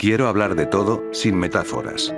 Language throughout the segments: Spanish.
Quiero hablar de todo, sin metáforas.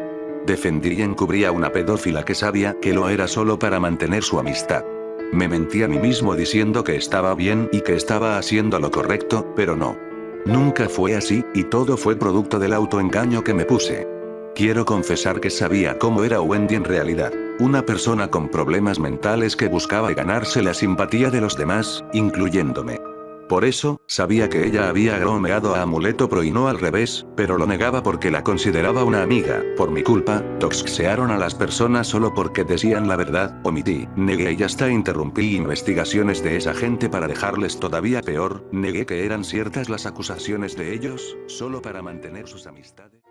Defendí y encubrí a una pedófila que sabía que lo era solo para mantener su amistad. Me mentí a mí mismo diciendo que estaba bien y que estaba haciendo lo correcto, pero no. Nunca fue así, y todo fue producto del autoengaño que me puse. Quiero confesar que sabía cómo era Wendy en realidad. Una persona con problemas mentales que buscaba ganarse la simpatía de los demás, incluyéndome. Por eso, sabía que ella había gromeado a Amuleto Pro y no al revés, pero lo negaba porque la consideraba una amiga. Por mi culpa, toxearon a las personas solo porque decían la verdad, omití, negué y hasta interrumpí investigaciones de esa gente para dejarles todavía peor, negué que eran ciertas las acusaciones de ellos, solo para mantener sus amistades.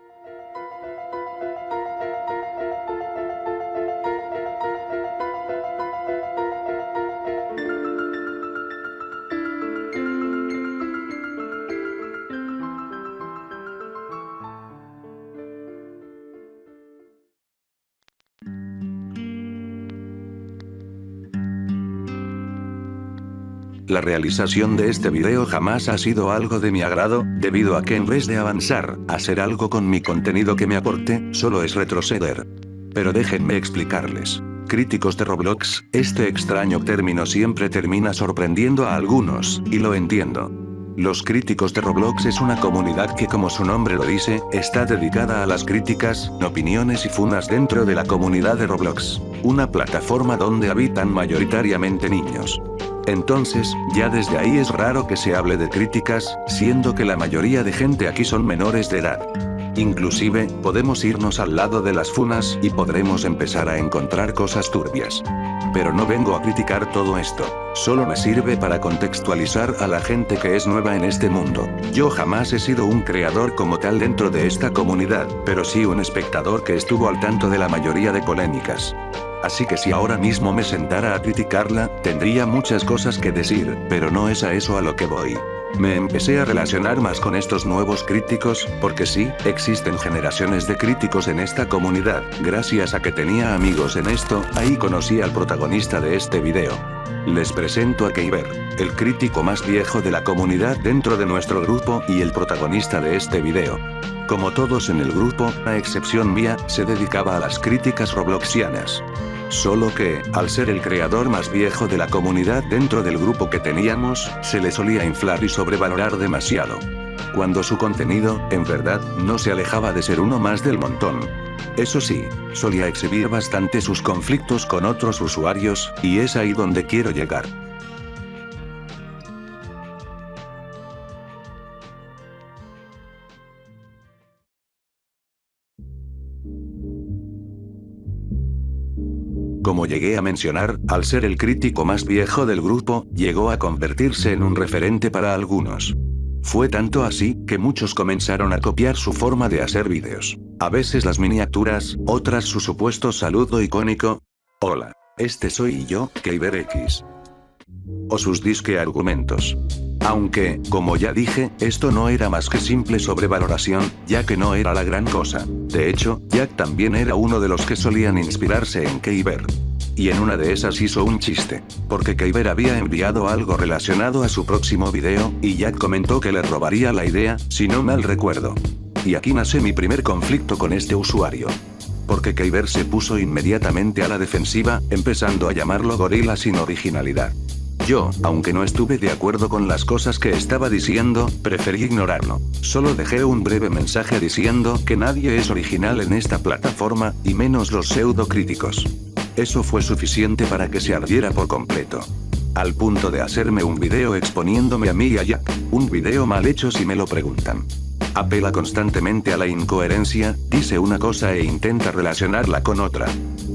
La realización de este video jamás ha sido algo de mi agrado, debido a que en vez de avanzar, hacer algo con mi contenido que me aporte, solo es retroceder. Pero déjenme explicarles. Críticos de Roblox, este extraño término siempre termina sorprendiendo a algunos, y lo entiendo. Los críticos de Roblox es una comunidad que, como su nombre lo dice, está dedicada a las críticas, opiniones y funas dentro de la comunidad de Roblox. Una plataforma donde habitan mayoritariamente niños. Entonces, ya desde ahí es raro que se hable de críticas, siendo que la mayoría de gente aquí son menores de edad. Inclusive, podemos irnos al lado de las funas y podremos empezar a encontrar cosas turbias. Pero no vengo a criticar todo esto, solo me sirve para contextualizar a la gente que es nueva en este mundo. Yo jamás he sido un creador como tal dentro de esta comunidad, pero sí un espectador que estuvo al tanto de la mayoría de polémicas. Así que si ahora mismo me sentara a criticarla, tendría muchas cosas que decir, pero no es a eso a lo que voy. Me empecé a relacionar más con estos nuevos críticos, porque sí, existen generaciones de críticos en esta comunidad. Gracias a que tenía amigos en esto, ahí conocí al protagonista de este video. Les presento a Keiber, el crítico más viejo de la comunidad dentro de nuestro grupo y el protagonista de este video. Como todos en el grupo, a excepción mía, se dedicaba a las críticas robloxianas. Solo que, al ser el creador más viejo de la comunidad dentro del grupo que teníamos, se le solía inflar y sobrevalorar demasiado. Cuando su contenido, en verdad, no se alejaba de ser uno más del montón. Eso sí, solía exhibir bastante sus conflictos con otros usuarios, y es ahí donde quiero llegar. Como llegué a mencionar, al ser el crítico más viejo del grupo, llegó a convertirse en un referente para algunos. Fue tanto así, que muchos comenzaron a copiar su forma de hacer vídeos. A veces las miniaturas, otras su supuesto saludo icónico. Hola, este soy yo, Keiber X. O sus disque argumentos. Aunque, como ya dije, esto no era más que simple sobrevaloración, ya que no era la gran cosa. De hecho, Jack también era uno de los que solían inspirarse en Keiber. Y en una de esas hizo un chiste, porque Keiber había enviado algo relacionado a su próximo video, y Jack comentó que le robaría la idea, si no mal recuerdo. Y aquí nace mi primer conflicto con este usuario. Porque Keiber se puso inmediatamente a la defensiva, empezando a llamarlo gorila sin originalidad. Yo, aunque no estuve de acuerdo con las cosas que estaba diciendo, preferí ignorarlo. Solo dejé un breve mensaje diciendo que nadie es original en esta plataforma, y menos los pseudo críticos. Eso fue suficiente para que se ardiera por completo. Al punto de hacerme un video exponiéndome a mí y a Jack. Un video mal hecho si me lo preguntan. Apela constantemente a la incoherencia, dice una cosa e intenta relacionarla con otra.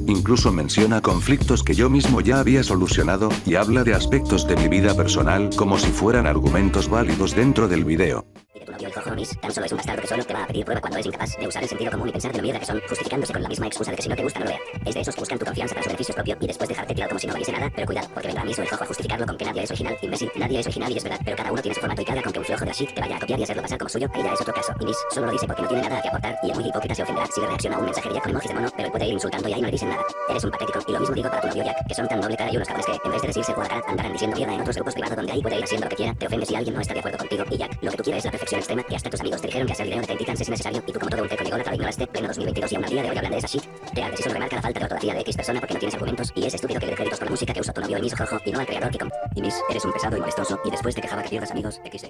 Incluso menciona conflictos que yo mismo ya había solucionado, y habla de aspectos de mi vida personal como si fueran argumentos válidos dentro del video. Y de tu novio el Jojo Onis, tan solo es un bastardo que solo te va a pedir prueba cuando es incapaz de usar el sentido común y pensar de lo mierda que son, justificándose con la misma excusa de que si no te gusta no lo vea. Es de esos que buscan tu confianza para su beneficio propio y después dejarte tirado como si no valiese nada, pero cuidado, porque vendrá mismo el Jojo a justificarlo con que nadie es original, imbécil, nadie es original y es verdad, pero cada uno tiene su formato y cada con que un flojo de la shit te vaya a copiar y hacerlo pasar como suyo, ahí ya es otro caso. Y Nis solo lo dice porque no tiene nada que aportar y es muy hipócrita, se ofenderá si le reacciona a un mensajería con emojis de mono, pero él puede ir insultando y ahí no le dicen nada. Eres un patético, y lo mismo digo para tu novio Jack, que son tan doble cara y unos cabrones que, en vez de decirse por acá, andarán diciendo mierda en otros grupos privados donde ahí puede ir haciendo lo que quiera, te ofende si alguien no está de acuerdo contigo, y Jack, lo que tú quieres es la perfección extrema problema que hasta tus amigos te dijeron que hacer video de Ted Dickens es innecesario y tú como todo un teco ególatra lo ignoraste, pleno 2022 y aún al día de hoy hablan de esa shit. Real, si solo remarca la falta de ortografía de X persona porque no tienes argumentos y es estúpido que le dé créditos por la música que usó tu novio y Miss Jojo y no al creador que y Miss, eres un pesado y molestoso y después te quejaba que pierdas amigos, XD.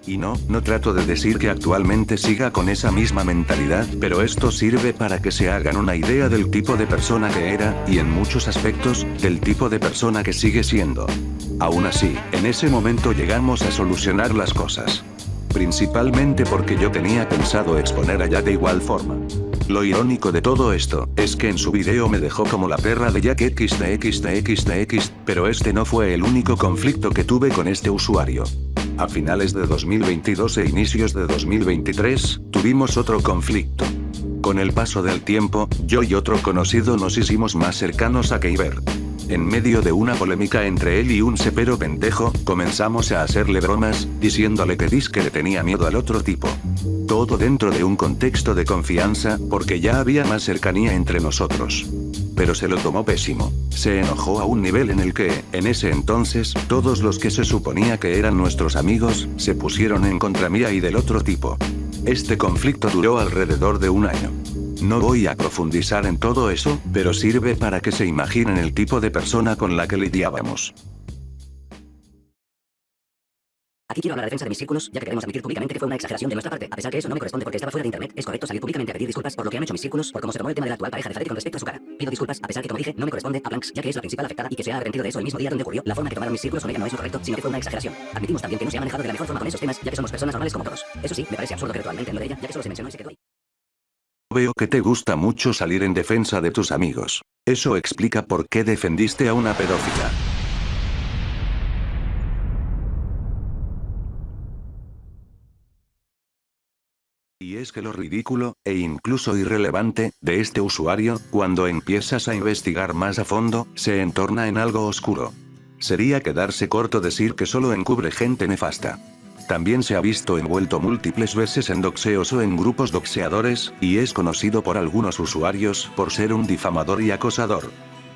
Y no trato de decir que actualmente siga con esa misma mentalidad, pero esto sirve para que se hagan una idea del tipo de persona que era, y en muchos aspectos, del tipo de persona que sigue siendo. Aún así, en ese momento llegamos a solucionar las cosas. Principalmente porque yo tenía pensado exponer a Jack de igual forma. Lo irónico de todo esto, es que en su video me dejó como la perra de Jack XD, pero este no fue el único conflicto que tuve con este usuario. A finales de 2022 e inicios de 2023, tuvimos otro conflicto. Con el paso del tiempo, yo y otro conocido nos hicimos más cercanos a Keiber. En medio de una polémica entre él y un cepero pendejo, comenzamos a hacerle bromas, diciéndole que dizque le tenía miedo al otro tipo. Todo dentro de un contexto de confianza, porque ya había más cercanía entre nosotros. Pero se lo tomó pésimo. Se enojó a un nivel en el que, en ese entonces, todos los que se suponía que eran nuestros amigos, se pusieron en contra mía y del otro tipo. Este conflicto duró alrededor de un año. No voy a profundizar en todo eso, pero sirve para que se imaginen el tipo de persona con la que lidiábamos. Aquí quiero hablar a defensa de mis círculos, ya que queremos admitir públicamente que fue una exageración de nuestra parte. A pesar que eso no me corresponde porque estaba fuera de internet, es correcto salir públicamente a pedir disculpas por lo que han hecho mis círculos, por cómo se tomó el tema de la actual pareja de Freddy con respecto a su cara. Pido disculpas, a pesar que como dije, no me corresponde a Blanks, ya que es la principal afectada y que se ha arrepentido de eso el mismo día donde ocurrió. La forma que tomaron mis círculos con ella no es lo correcto, sino que fue una exageración. Admitimos también que no se ha manejado de la mejor forma con esos temas, ya que somos personas normales como todos. Eso sí, me parece absurdo que virtualmente en lo de ella, ya que solo se mencionó y se quedó ahí. Veo que te gusta mucho salir en defensa de tus amigos. Eso explica por qué defendiste a una pedófila. Y es que lo ridículo, e incluso irrelevante, de este usuario, cuando empiezas a investigar más a fondo, se entorna en algo oscuro. Sería quedarse corto decir que solo encubre gente nefasta. También se ha visto envuelto múltiples veces en doxeos o en grupos doxeadores, y es conocido por algunos usuarios por ser un difamador y acosador.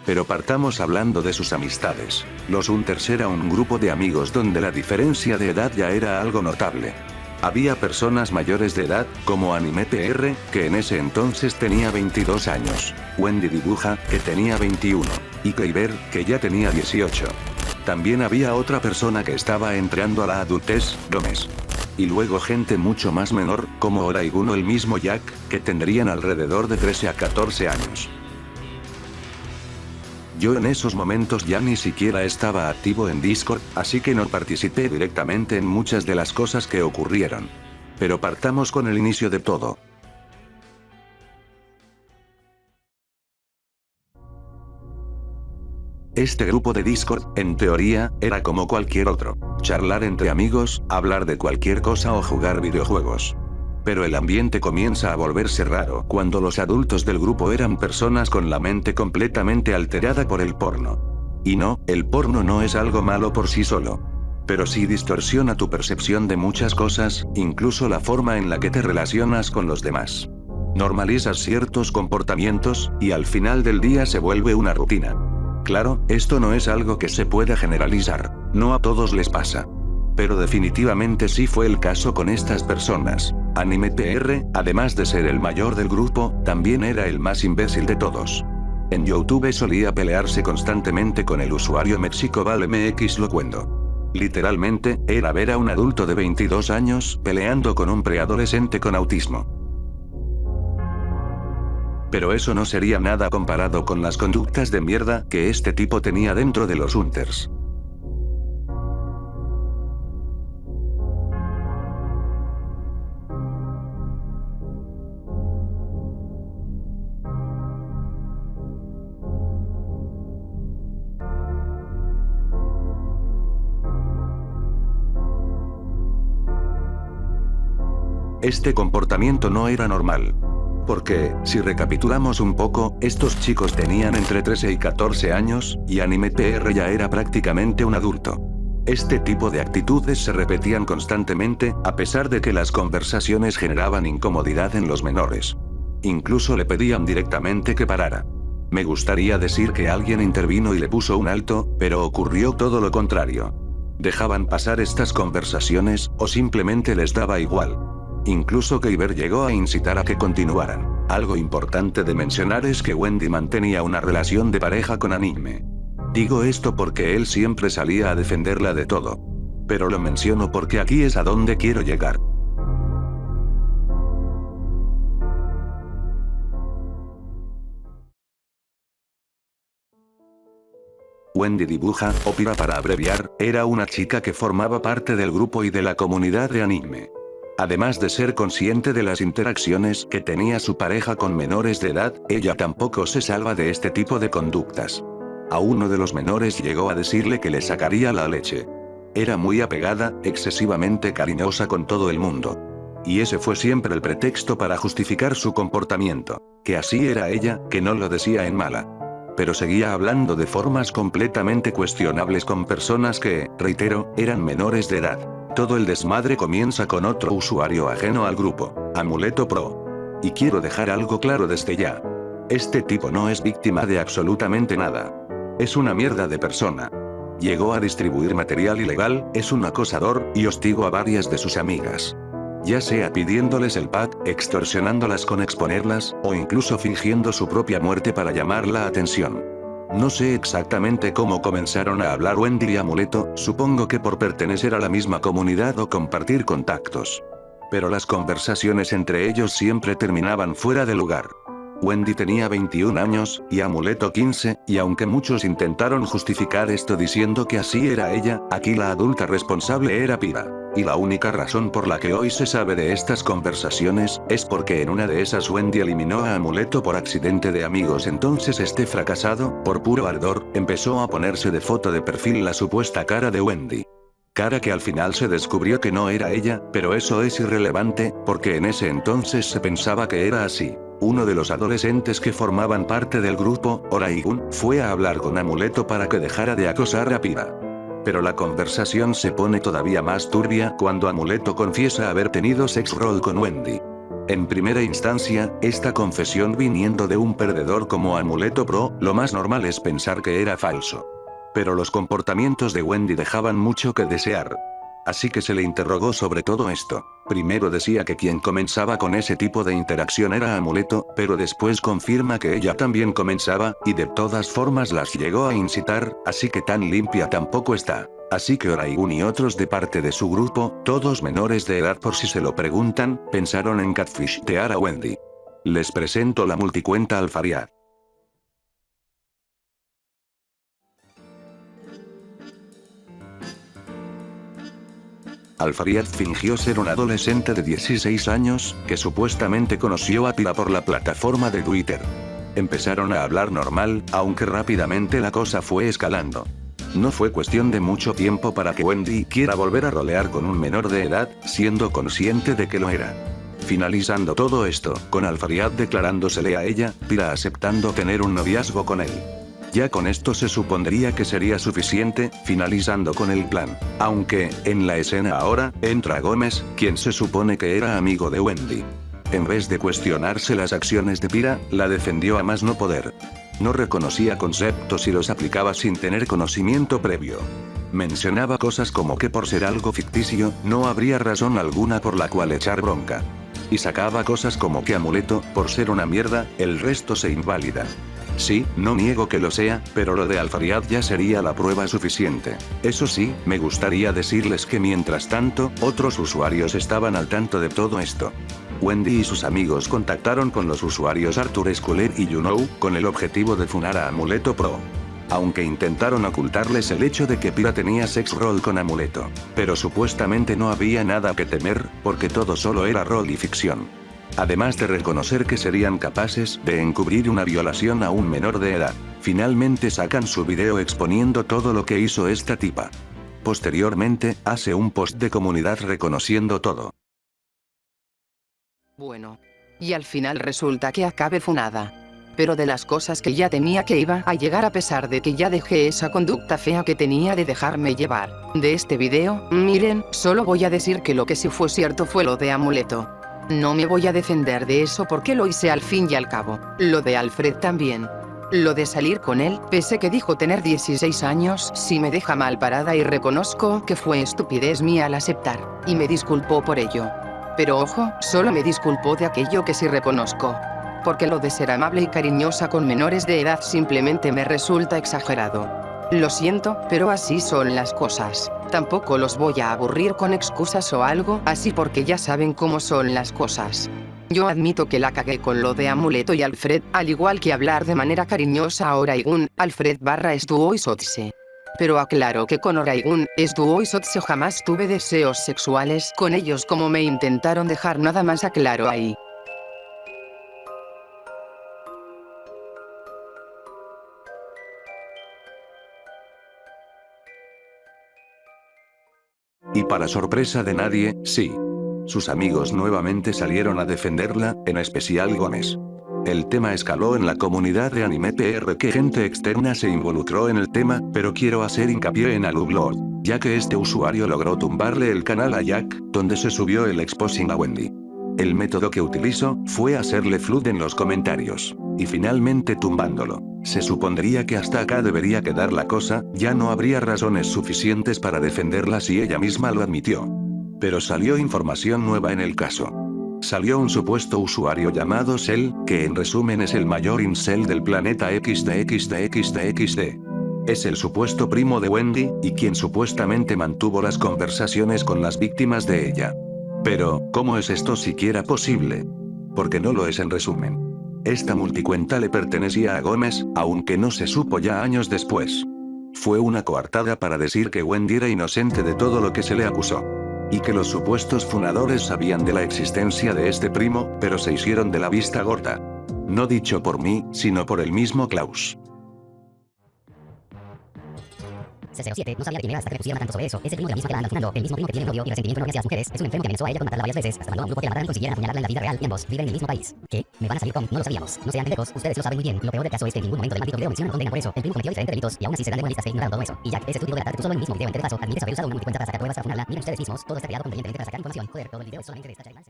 Pero partamos hablando de sus amistades. Los Hunters era un grupo de amigos donde la diferencia de edad ya era algo notable. Había personas mayores de edad, como AnimePR, que en ese entonces tenía 22 años, Wendy Dibuja, que tenía 21, y Keiber, que ya tenía 18. También había otra persona que estaba entrando a la adultez, Gómez. Y luego gente mucho más menor, como Oraigun o el mismo Jack, que tendrían alrededor de 13 a 14 años. Yo en esos momentos ya ni siquiera estaba activo en Discord, así que no participé directamente en muchas de las cosas que ocurrieron. Pero partamos con el inicio de todo. Este grupo de Discord, en teoría, era como cualquier otro. Charlar entre amigos, hablar de cualquier cosa o jugar videojuegos. Pero el ambiente comienza a volverse raro cuando los adultos del grupo eran personas con la mente completamente alterada por el porno. Y no, el porno no es algo malo por sí solo. Pero sí distorsiona tu percepción de muchas cosas, incluso la forma en la que te relacionas con los demás. Normalizas ciertos comportamientos, y al final del día se vuelve una rutina. Claro, esto no es algo que se pueda generalizar, no a todos les pasa. Pero definitivamente sí fue el caso con estas personas. AnimePR, además de ser el mayor del grupo, también era el más imbécil de todos. En YouTube solía pelearse constantemente con el usuario MexicoValMX Locuendo. Literalmente, era ver a un adulto de 22 años peleando con un preadolescente con autismo. Pero eso no sería nada comparado con las conductas de mierda que este tipo tenía dentro de los Hunters. Este comportamiento no era normal. Porque, si recapitulamos un poco, estos chicos tenían entre 13 y 14 años, y AnimePR ya era prácticamente un adulto. Este tipo de actitudes se repetían constantemente, a pesar de que las conversaciones generaban incomodidad en los menores. Incluso le pedían directamente que parara. Me gustaría decir que alguien intervino y le puso un alto, pero ocurrió todo lo contrario. Dejaban pasar estas conversaciones, o simplemente les daba igual. Incluso Kyber llegó a incitar a que continuaran. Algo importante de mencionar es que Wendy mantenía una relación de pareja con Anime. Digo esto porque él siempre salía a defenderla de todo. Pero lo menciono porque aquí es a donde quiero llegar. Wendy Dibuja, o Pira para abreviar, era una chica que formaba parte del grupo y de la comunidad de anime. Además de ser consciente de las interacciones que tenía su pareja con menores de edad, ella tampoco se salva de este tipo de conductas. A uno de los menores llegó a decirle que le sacaría la leche. Era muy apegada, excesivamente cariñosa con todo el mundo. Y ese fue siempre el pretexto para justificar su comportamiento, que así era ella, que no lo decía en mala. Pero seguía hablando de formas completamente cuestionables con personas que, reitero, eran menores de edad. Todo el desmadre comienza con otro usuario ajeno al grupo, Amuleto Pro. Y quiero dejar algo claro desde ya. Este tipo no es víctima de absolutamente nada. Es una mierda de persona. Llegó a distribuir material ilegal, es un acosador, y hostigó a varias de sus amigas. Ya sea pidiéndoles el pack, extorsionándolas con exponerlas, o incluso fingiendo su propia muerte para llamar la atención. No sé exactamente cómo comenzaron a hablar Wendy y Amuleto, supongo que por pertenecer a la misma comunidad o compartir contactos. Pero las conversaciones entre ellos siempre terminaban fuera de lugar. Wendy tenía 21 años, y Amuleto 15, y aunque muchos intentaron justificar esto diciendo que así era ella, aquí la adulta responsable era Pira. Y la única razón por la que hoy se sabe de estas conversaciones, es porque en una de esas Wendy eliminó a Amuleto por accidente de amigos. Entonces este fracasado, por puro ardor, empezó a ponerse de foto de perfil la supuesta cara de Wendy. Cara que al final se descubrió que no era ella, pero eso es irrelevante, porque en ese entonces se pensaba que era así. Uno de los adolescentes que formaban parte del grupo, Oraigun, fue a hablar con Amuleto para que dejara de acosar a Pira. Pero la conversación se pone todavía más turbia cuando Amuleto confiesa haber tenido sex roll con Wendy. En primera instancia, esta confesión viniendo de un perdedor como Amuleto Pro, lo más normal es pensar que era falso. Pero los comportamientos de Wendy dejaban mucho que desear. Así que se le interrogó sobre todo esto. Primero decía que quien comenzaba con ese tipo de interacción era Amuleto, pero después confirma que ella también comenzaba, y de todas formas las llegó a incitar, así que tan limpia tampoco está. Así que Oraigun y otros de parte de su grupo, todos menores de edad por si se lo preguntan, pensaron en catfishtear a Wendy. Les presento la multicuenta Alfariad. Alfariad fingió ser un adolescente de 16 años, que supuestamente conoció a Pira por la plataforma de Twitter. Empezaron a hablar normal, aunque rápidamente la cosa fue escalando. No fue cuestión de mucho tiempo para que Wendy quiera volver a rolear con un menor de edad, siendo consciente de que lo era. Finalizando todo esto, con Alfariad declarándosele a ella, Pira aceptando tener un noviazgo con él. Ya con esto se supondría que sería suficiente, finalizando con el plan. Aunque, en la escena ahora, entra Gómez, quien se supone que era amigo de Wendy. En vez de cuestionarse las acciones de Pira, la defendió a más no poder. No reconocía conceptos y los aplicaba sin tener conocimiento previo. Mencionaba cosas como que por ser algo ficticio, no habría razón alguna por la cual echar bronca. Y sacaba cosas como que Amuleto, por ser una mierda, el resto se invalida. Sí, no niego que lo sea, pero lo de Alfariad ya sería la prueba suficiente. Eso sí, me gustaría decirles que mientras tanto, otros usuarios estaban al tanto de todo esto. Wendy y sus amigos contactaron con los usuarios Arthur Sculler y YouKnow, con el objetivo de funar a Amuleto Pro. Aunque intentaron ocultarles el hecho de que Pira tenía sex roll con Amuleto. Pero supuestamente no había nada que temer, porque todo solo era rol y ficción. Además de reconocer que serían capaces de encubrir una violación a un menor de edad. Finalmente sacan su video exponiendo todo lo que hizo esta tipa. Posteriormente, hace un post de comunidad reconociendo todo. Bueno. Y al final resulta que acabé funada. Pero de las cosas que ya temía que iba a llegar a pesar de que ya dejé esa conducta fea que tenía de dejarme llevar. De este video, miren, solo voy a decir que lo que sí fue cierto fue lo de Amuleto. No me voy a defender de eso porque lo hice al fin y al cabo. Lo de Alfred también. Lo de salir con él, pese que dijo tener 16 años, sí me deja mal parada y reconozco que fue estupidez mía al aceptar. Y me disculpó por ello. Pero ojo, solo me disculpó de aquello que sí reconozco. Porque lo de ser amable y cariñosa con menores de edad simplemente me resulta exagerado. Lo siento, pero así son las cosas. Tampoco los voy a aburrir con excusas o algo así porque ya saben cómo son las cosas. Yo admito que la cagué con lo de Amuleto y Alfred, al igual que hablar de manera cariñosa a Oraigun, Alfred / Stuo y Sotse. Pero aclaro que con Oraigun, Stuo y Sotse jamás tuve deseos sexuales con ellos como me intentaron dejar, nada más aclaro ahí. Y para sorpresa de nadie, sí. Sus amigos nuevamente salieron a defenderla, en especial Gómez. El tema escaló en la comunidad de anime que gente externa se involucró en el tema, pero quiero hacer hincapié en Alublord, ya que este usuario logró tumbarle el canal a Jack, donde se subió el exposing a Wendy. El método que utilizó fue hacerle flood en los comentarios, y finalmente tumbándolo. Se supondría que hasta acá debería quedar la cosa, ya no habría razones suficientes para defenderla si ella misma lo admitió. Pero salió información nueva en el caso. Salió un supuesto usuario llamado Cell, que en resumen es el mayor incel del planeta XD. Es el supuesto primo de Wendy, y quien supuestamente mantuvo las conversaciones con las víctimas de ella. Pero, ¿cómo es esto siquiera posible? Porque no lo es en resumen. Esta multicuenta le pertenecía a Gómez, aunque no se supo ya años después. Fue una coartada para decir que Wendy era inocente de todo lo que se le acusó. Y que los supuestos funadores sabían de la existencia de este primo, pero se hicieron de la vista gorda. No dicho por mí, sino por el mismo Klaus. C07 no sabía de quién era hasta que le pusieron tanto sobre eso. Es el primo de la misma que la andan funando, el mismo primo que tiene novio y resentimiento enorme hacia las mujeres. Es un enfermo que amenazó a ella con matarla varias veces, hasta mandó a un grupo que la mataran consiguieran apuñalarla en la vida real y ambos viven en el mismo país. ¿Qué? ¿Me van a salir con? No lo sabíamos. No sean pendejos, ustedes lo saben muy bien. Lo peor del caso es que en ningún momento del maldito video mencionan o condenan por eso. El primo cometió diferentes delitos y aún así se dan de buenistas que ignoraron todo eso. Y Jack, ese estúpido de la tarde, tú solo en el mismo video entero de paso, admites haber usado una multicuenta para sacar pruebas para funarla. Miren ustedes mismos, todo está creado convenientemente para sacar información. Joder, todo el video es solamente de esta charla.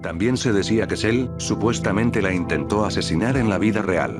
También se decía que Cell, supuestamente la intentó asesinar en la vida real.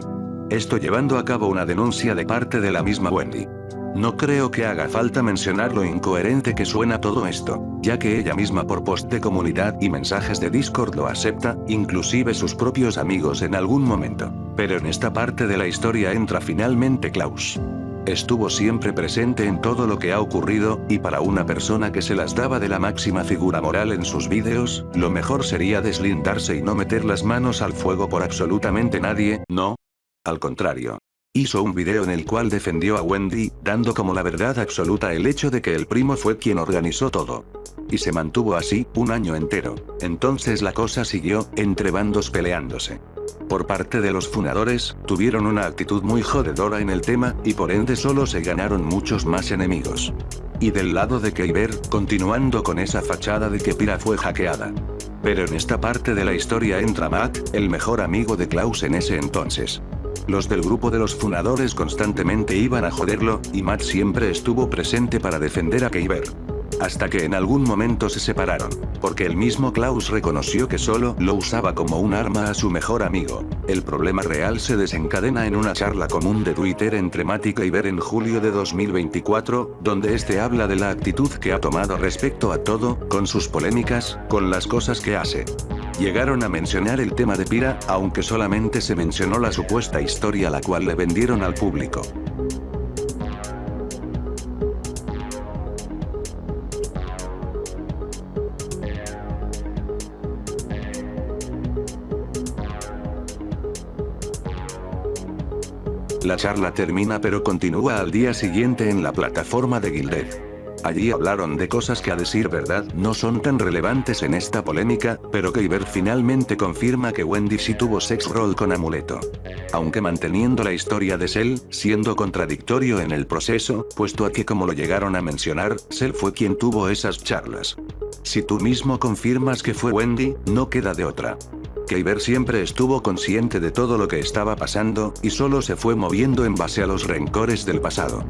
Esto llevando a cabo una denuncia de parte de la misma Wendy. No creo que haga falta mencionar lo incoherente que suena todo esto, ya que ella misma por post de comunidad y mensajes de Discord lo acepta, inclusive sus propios amigos en algún momento. Pero en esta parte de la historia entra finalmente Klaus. Estuvo siempre presente en todo lo que ha ocurrido, y para una persona que se las daba de la máxima figura moral en sus vídeos, lo mejor sería deslindarse y no meter las manos al fuego por absolutamente nadie, ¿no? Al contrario. Hizo un video en el cual defendió a Wendy, dando como la verdad absoluta el hecho de que el primo fue quien organizó todo. Y se mantuvo así, un año entero. Entonces la cosa siguió, entre bandos peleándose. Por parte de los funadores, tuvieron una actitud muy jodedora en el tema, y por ende solo se ganaron muchos más enemigos. Y del lado de Keiber, continuando con esa fachada de que Pira fue hackeada. Pero en esta parte de la historia entra Matt, el mejor amigo de Klaus en ese entonces. Los del grupo de los funadores constantemente iban a joderlo, y Matt siempre estuvo presente para defender a Keiber. Hasta que en algún momento se separaron, porque el mismo Klaus reconoció que solo lo usaba como un arma a su mejor amigo. El problema real se desencadena en una charla común de Twitter entre Matt y Keiber en julio de 2024, donde este habla de la actitud que ha tomado respecto a todo, con sus polémicas, con las cosas que hace. Llegaron a mencionar el tema de Pira, aunque solamente se mencionó la supuesta historia la cual le vendieron al público. La charla termina pero continúa al día siguiente en la plataforma de Guilded. Allí hablaron de cosas que a decir verdad no son tan relevantes en esta polémica, pero Keiber finalmente confirma que Wendy sí tuvo sex roll con Amuleto. Aunque manteniendo la historia de Cell, siendo contradictorio en el proceso, puesto a que como lo llegaron a mencionar, Cell fue quien tuvo esas charlas. Si tú mismo confirmas que fue Wendy, no queda de otra. Keiber siempre estuvo consciente de todo lo que estaba pasando, y solo se fue moviendo en base a los rencores del pasado.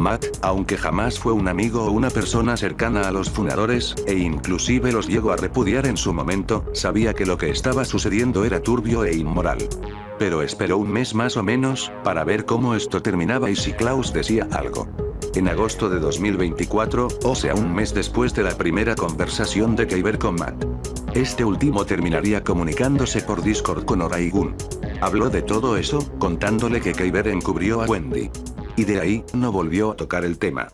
Matt, aunque jamás fue un amigo o una persona cercana a los fundadores, e inclusive los llegó a repudiar en su momento, sabía que lo que estaba sucediendo era turbio e inmoral. Pero esperó un mes más o menos, para ver cómo esto terminaba y si Klaus decía algo. En agosto de 2024, o sea un mes después de la primera conversación de Kyber con Matt. Este último terminaría comunicándose por Discord con Oraigun. Habló de todo eso, contándole que Kyber encubrió a Wendy. Y de ahí, no volvió a tocar el tema.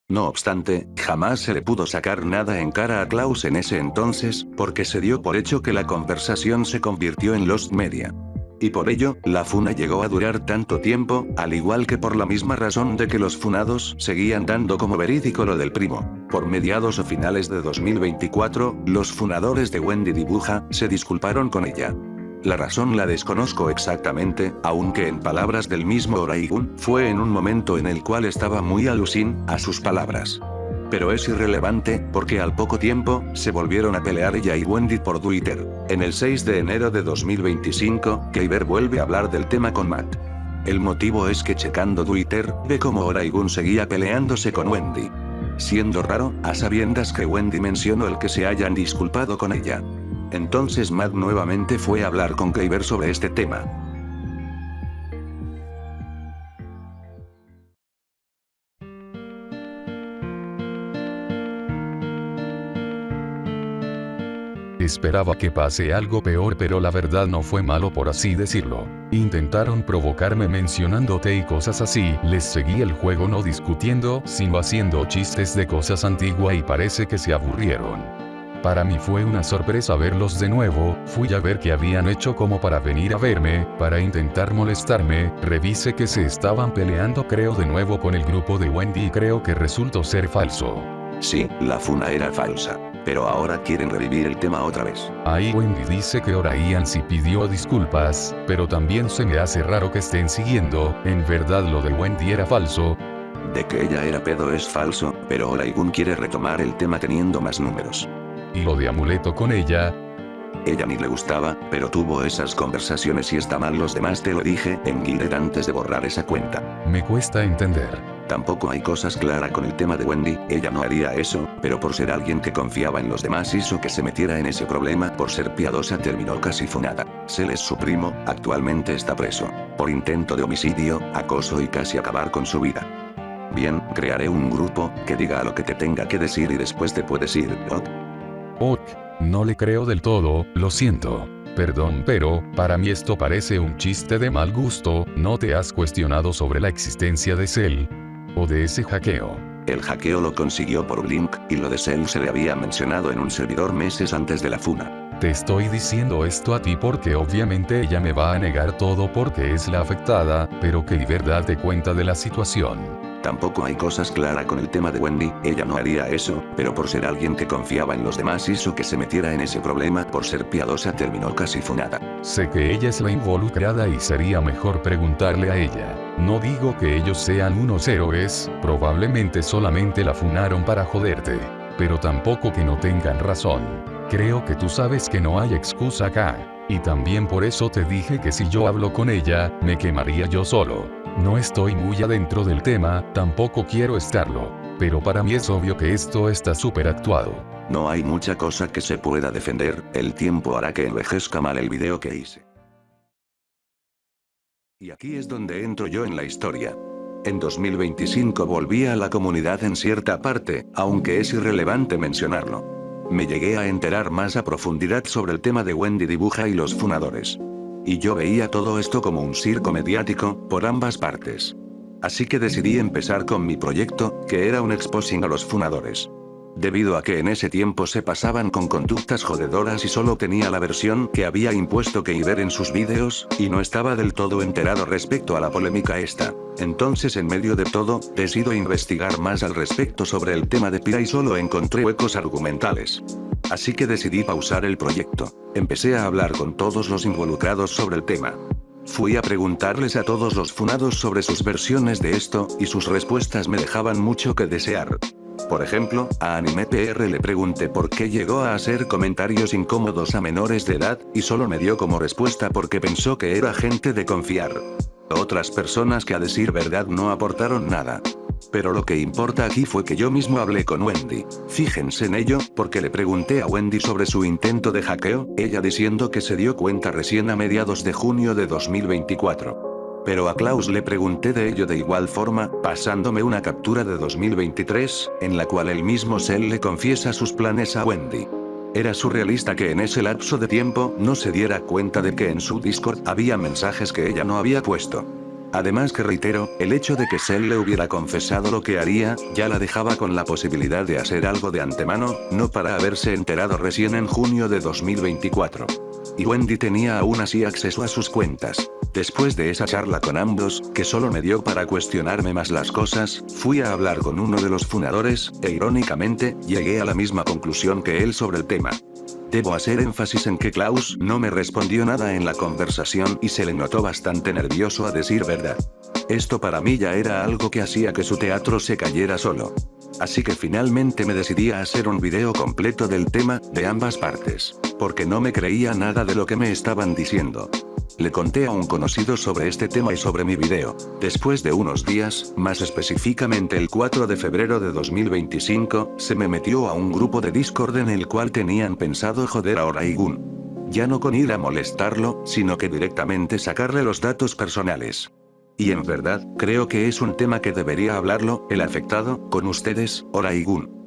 No obstante, jamás se le pudo sacar nada en cara a Klaus en ese entonces, porque se dio por hecho que la conversación se convirtió en Lost Media. Y por ello, la funa llegó a durar tanto tiempo, al igual que por la misma razón de que los funados seguían dando como verídico lo del primo. Por mediados o finales de 2024, los funadores de Wendy Dibuja se disculparon con ella. La razón la desconozco exactamente, aunque en palabras del mismo Oraigun, fue en un momento en el cual estaba muy alusín a sus palabras. Pero es irrelevante, porque al poco tiempo, se volvieron a pelear ella y Wendy por Twitter. En el 6 de enero de 2025, Kyber vuelve a hablar del tema con Matt. El motivo es que checando Twitter, ve como Oraigun seguía peleándose con Wendy. Siendo raro, a sabiendas que Wendy mencionó el que se hayan disculpado con ella. Entonces Matt nuevamente fue a hablar con Kyber sobre este tema. Esperaba que pase algo peor, pero la verdad no fue malo, por así decirlo. Intentaron provocarme mencionándote y cosas así, les seguí el juego no discutiendo, sino haciendo chistes de cosas antiguas y parece que se aburrieron. Para mí fue una sorpresa verlos de nuevo, fui a ver qué habían hecho como para venir a verme, para intentar molestarme, revisé que se estaban peleando creo de nuevo con el grupo de Wendy y creo que resultó ser falso. Sí, la funa era falsa. Pero ahora quieren revivir el tema otra vez. Ahí Wendy dice que Oraigun sí pidió disculpas, pero también se me hace raro que estén siguiendo, en verdad lo de Wendy era falso. De que ella era pedo es falso, pero Oraigun quiere retomar el tema teniendo más números. Y lo de amuleto con ella. Ella ni le gustaba, pero tuvo esas conversaciones y está mal. Los demás te lo dije en Guild antes de borrar esa cuenta. Me cuesta entender. Tampoco hay cosas claras con el tema de Wendy, ella no haría eso, pero por ser alguien que confiaba en los demás hizo que se metiera en ese problema. Por ser piadosa terminó casi funada. Sel es su primo, actualmente está preso. Por intento de homicidio, acoso y casi acabar con su vida. Bien, crearé un grupo, que diga lo que te tenga que decir y después te puedes ir, ¿ok? Ok, no le creo del todo, lo siento. Perdón, pero, para mí esto parece un chiste de mal gusto. ¿No te has cuestionado sobre la existencia de Cell? ¿O de ese hackeo? El hackeo lo consiguió por Blink, y lo de Cell se le había mencionado en un servidor meses antes de la funa. Te estoy diciendo esto a ti porque obviamente ella me va a negar todo porque es la afectada, pero que de verdad te cuenta de la situación. Tampoco hay cosas claras con el tema de Wendy, ella no haría eso, pero por ser alguien que confiaba en los demás hizo que se metiera en ese problema. Por ser piadosa terminó casi funada. Sé que ella es la involucrada y sería mejor preguntarle a ella. No digo que ellos sean unos héroes, probablemente solamente la funaron para joderte. Pero tampoco que no tengan razón. Creo que tú sabes que no hay excusa acá. Y también por eso te dije que si yo hablo con ella, me quemaría yo solo. No estoy muy adentro del tema, tampoco quiero estarlo. Pero para mí es obvio que esto está súper actuado. No hay mucha cosa que se pueda defender, el tiempo hará que envejezca mal el video que hice. Y aquí es donde entro yo en la historia. En 2025 volví a la comunidad en cierta parte, aunque es irrelevante mencionarlo. Me llegué a enterar más a profundidad sobre el tema de Wendy Dibuja y los funadores. Y yo veía todo esto como un circo mediático, por ambas partes. Así que decidí empezar con mi proyecto, que era un exposing a los funadores. Debido a que en ese tiempo se pasaban con conductas jodedoras y solo tenía la versión que había impuesto Kyber en sus vídeos, y no estaba del todo enterado respecto a la polémica esta. Entonces en medio de todo, decido investigar más al respecto sobre el tema de Pira y solo encontré huecos argumentales. Así que decidí pausar el proyecto. Empecé a hablar con todos los involucrados sobre el tema. Fui a preguntarles a todos los funados sobre sus versiones de esto, y sus respuestas me dejaban mucho que desear. Por ejemplo, a AnimePR le pregunté por qué llegó a hacer comentarios incómodos a menores de edad, y solo me dio como respuesta porque pensó que era gente de confiar. otras personas que a decir verdad no aportaron nada. Pero lo que importa aquí fue que yo mismo hablé con Wendy. Fíjense en ello, porque le pregunté a Wendy sobre su intento de hackeo, ella diciendo que se dio cuenta recién a mediados de junio de 2024. Pero a Klaus le pregunté de ello de igual forma, pasándome una captura de 2023, en la cual el mismo Cell le confiesa sus planes a Wendy. Era surrealista que en ese lapso de tiempo no se diera cuenta de que en su Discord había mensajes que ella no había puesto. Además que reitero, el hecho de que Cell le hubiera confesado lo que haría, ya la dejaba con la posibilidad de hacer algo de antemano, no para haberse enterado recién en junio de 2024. Y Wendy tenía aún así acceso a sus cuentas. Después de esa charla con ambos, que solo me dio para cuestionarme más las cosas, fui a hablar con uno de los fundadores, e irónicamente, llegué a la misma conclusión que él sobre el tema. Debo hacer énfasis en que Klaus no me respondió nada en la conversación y se le notó bastante nervioso a decir verdad. Esto para mí ya era algo que hacía que su teatro se cayera solo. Así que finalmente me decidí a hacer un video completo del tema, de ambas partes, porque no me creía nada de lo que me estaban diciendo. Le conté a un conocido sobre este tema y sobre mi video. Después de unos días, más específicamente el 4 de febrero de 2025, se me metió a un grupo de Discord en el cual tenían pensado joder a Oraigun. Ya no con ir a molestarlo, sino que directamente sacarle los datos personales. Y en verdad, creo que es un tema que debería hablarlo, el afectado, con ustedes, Oraigun.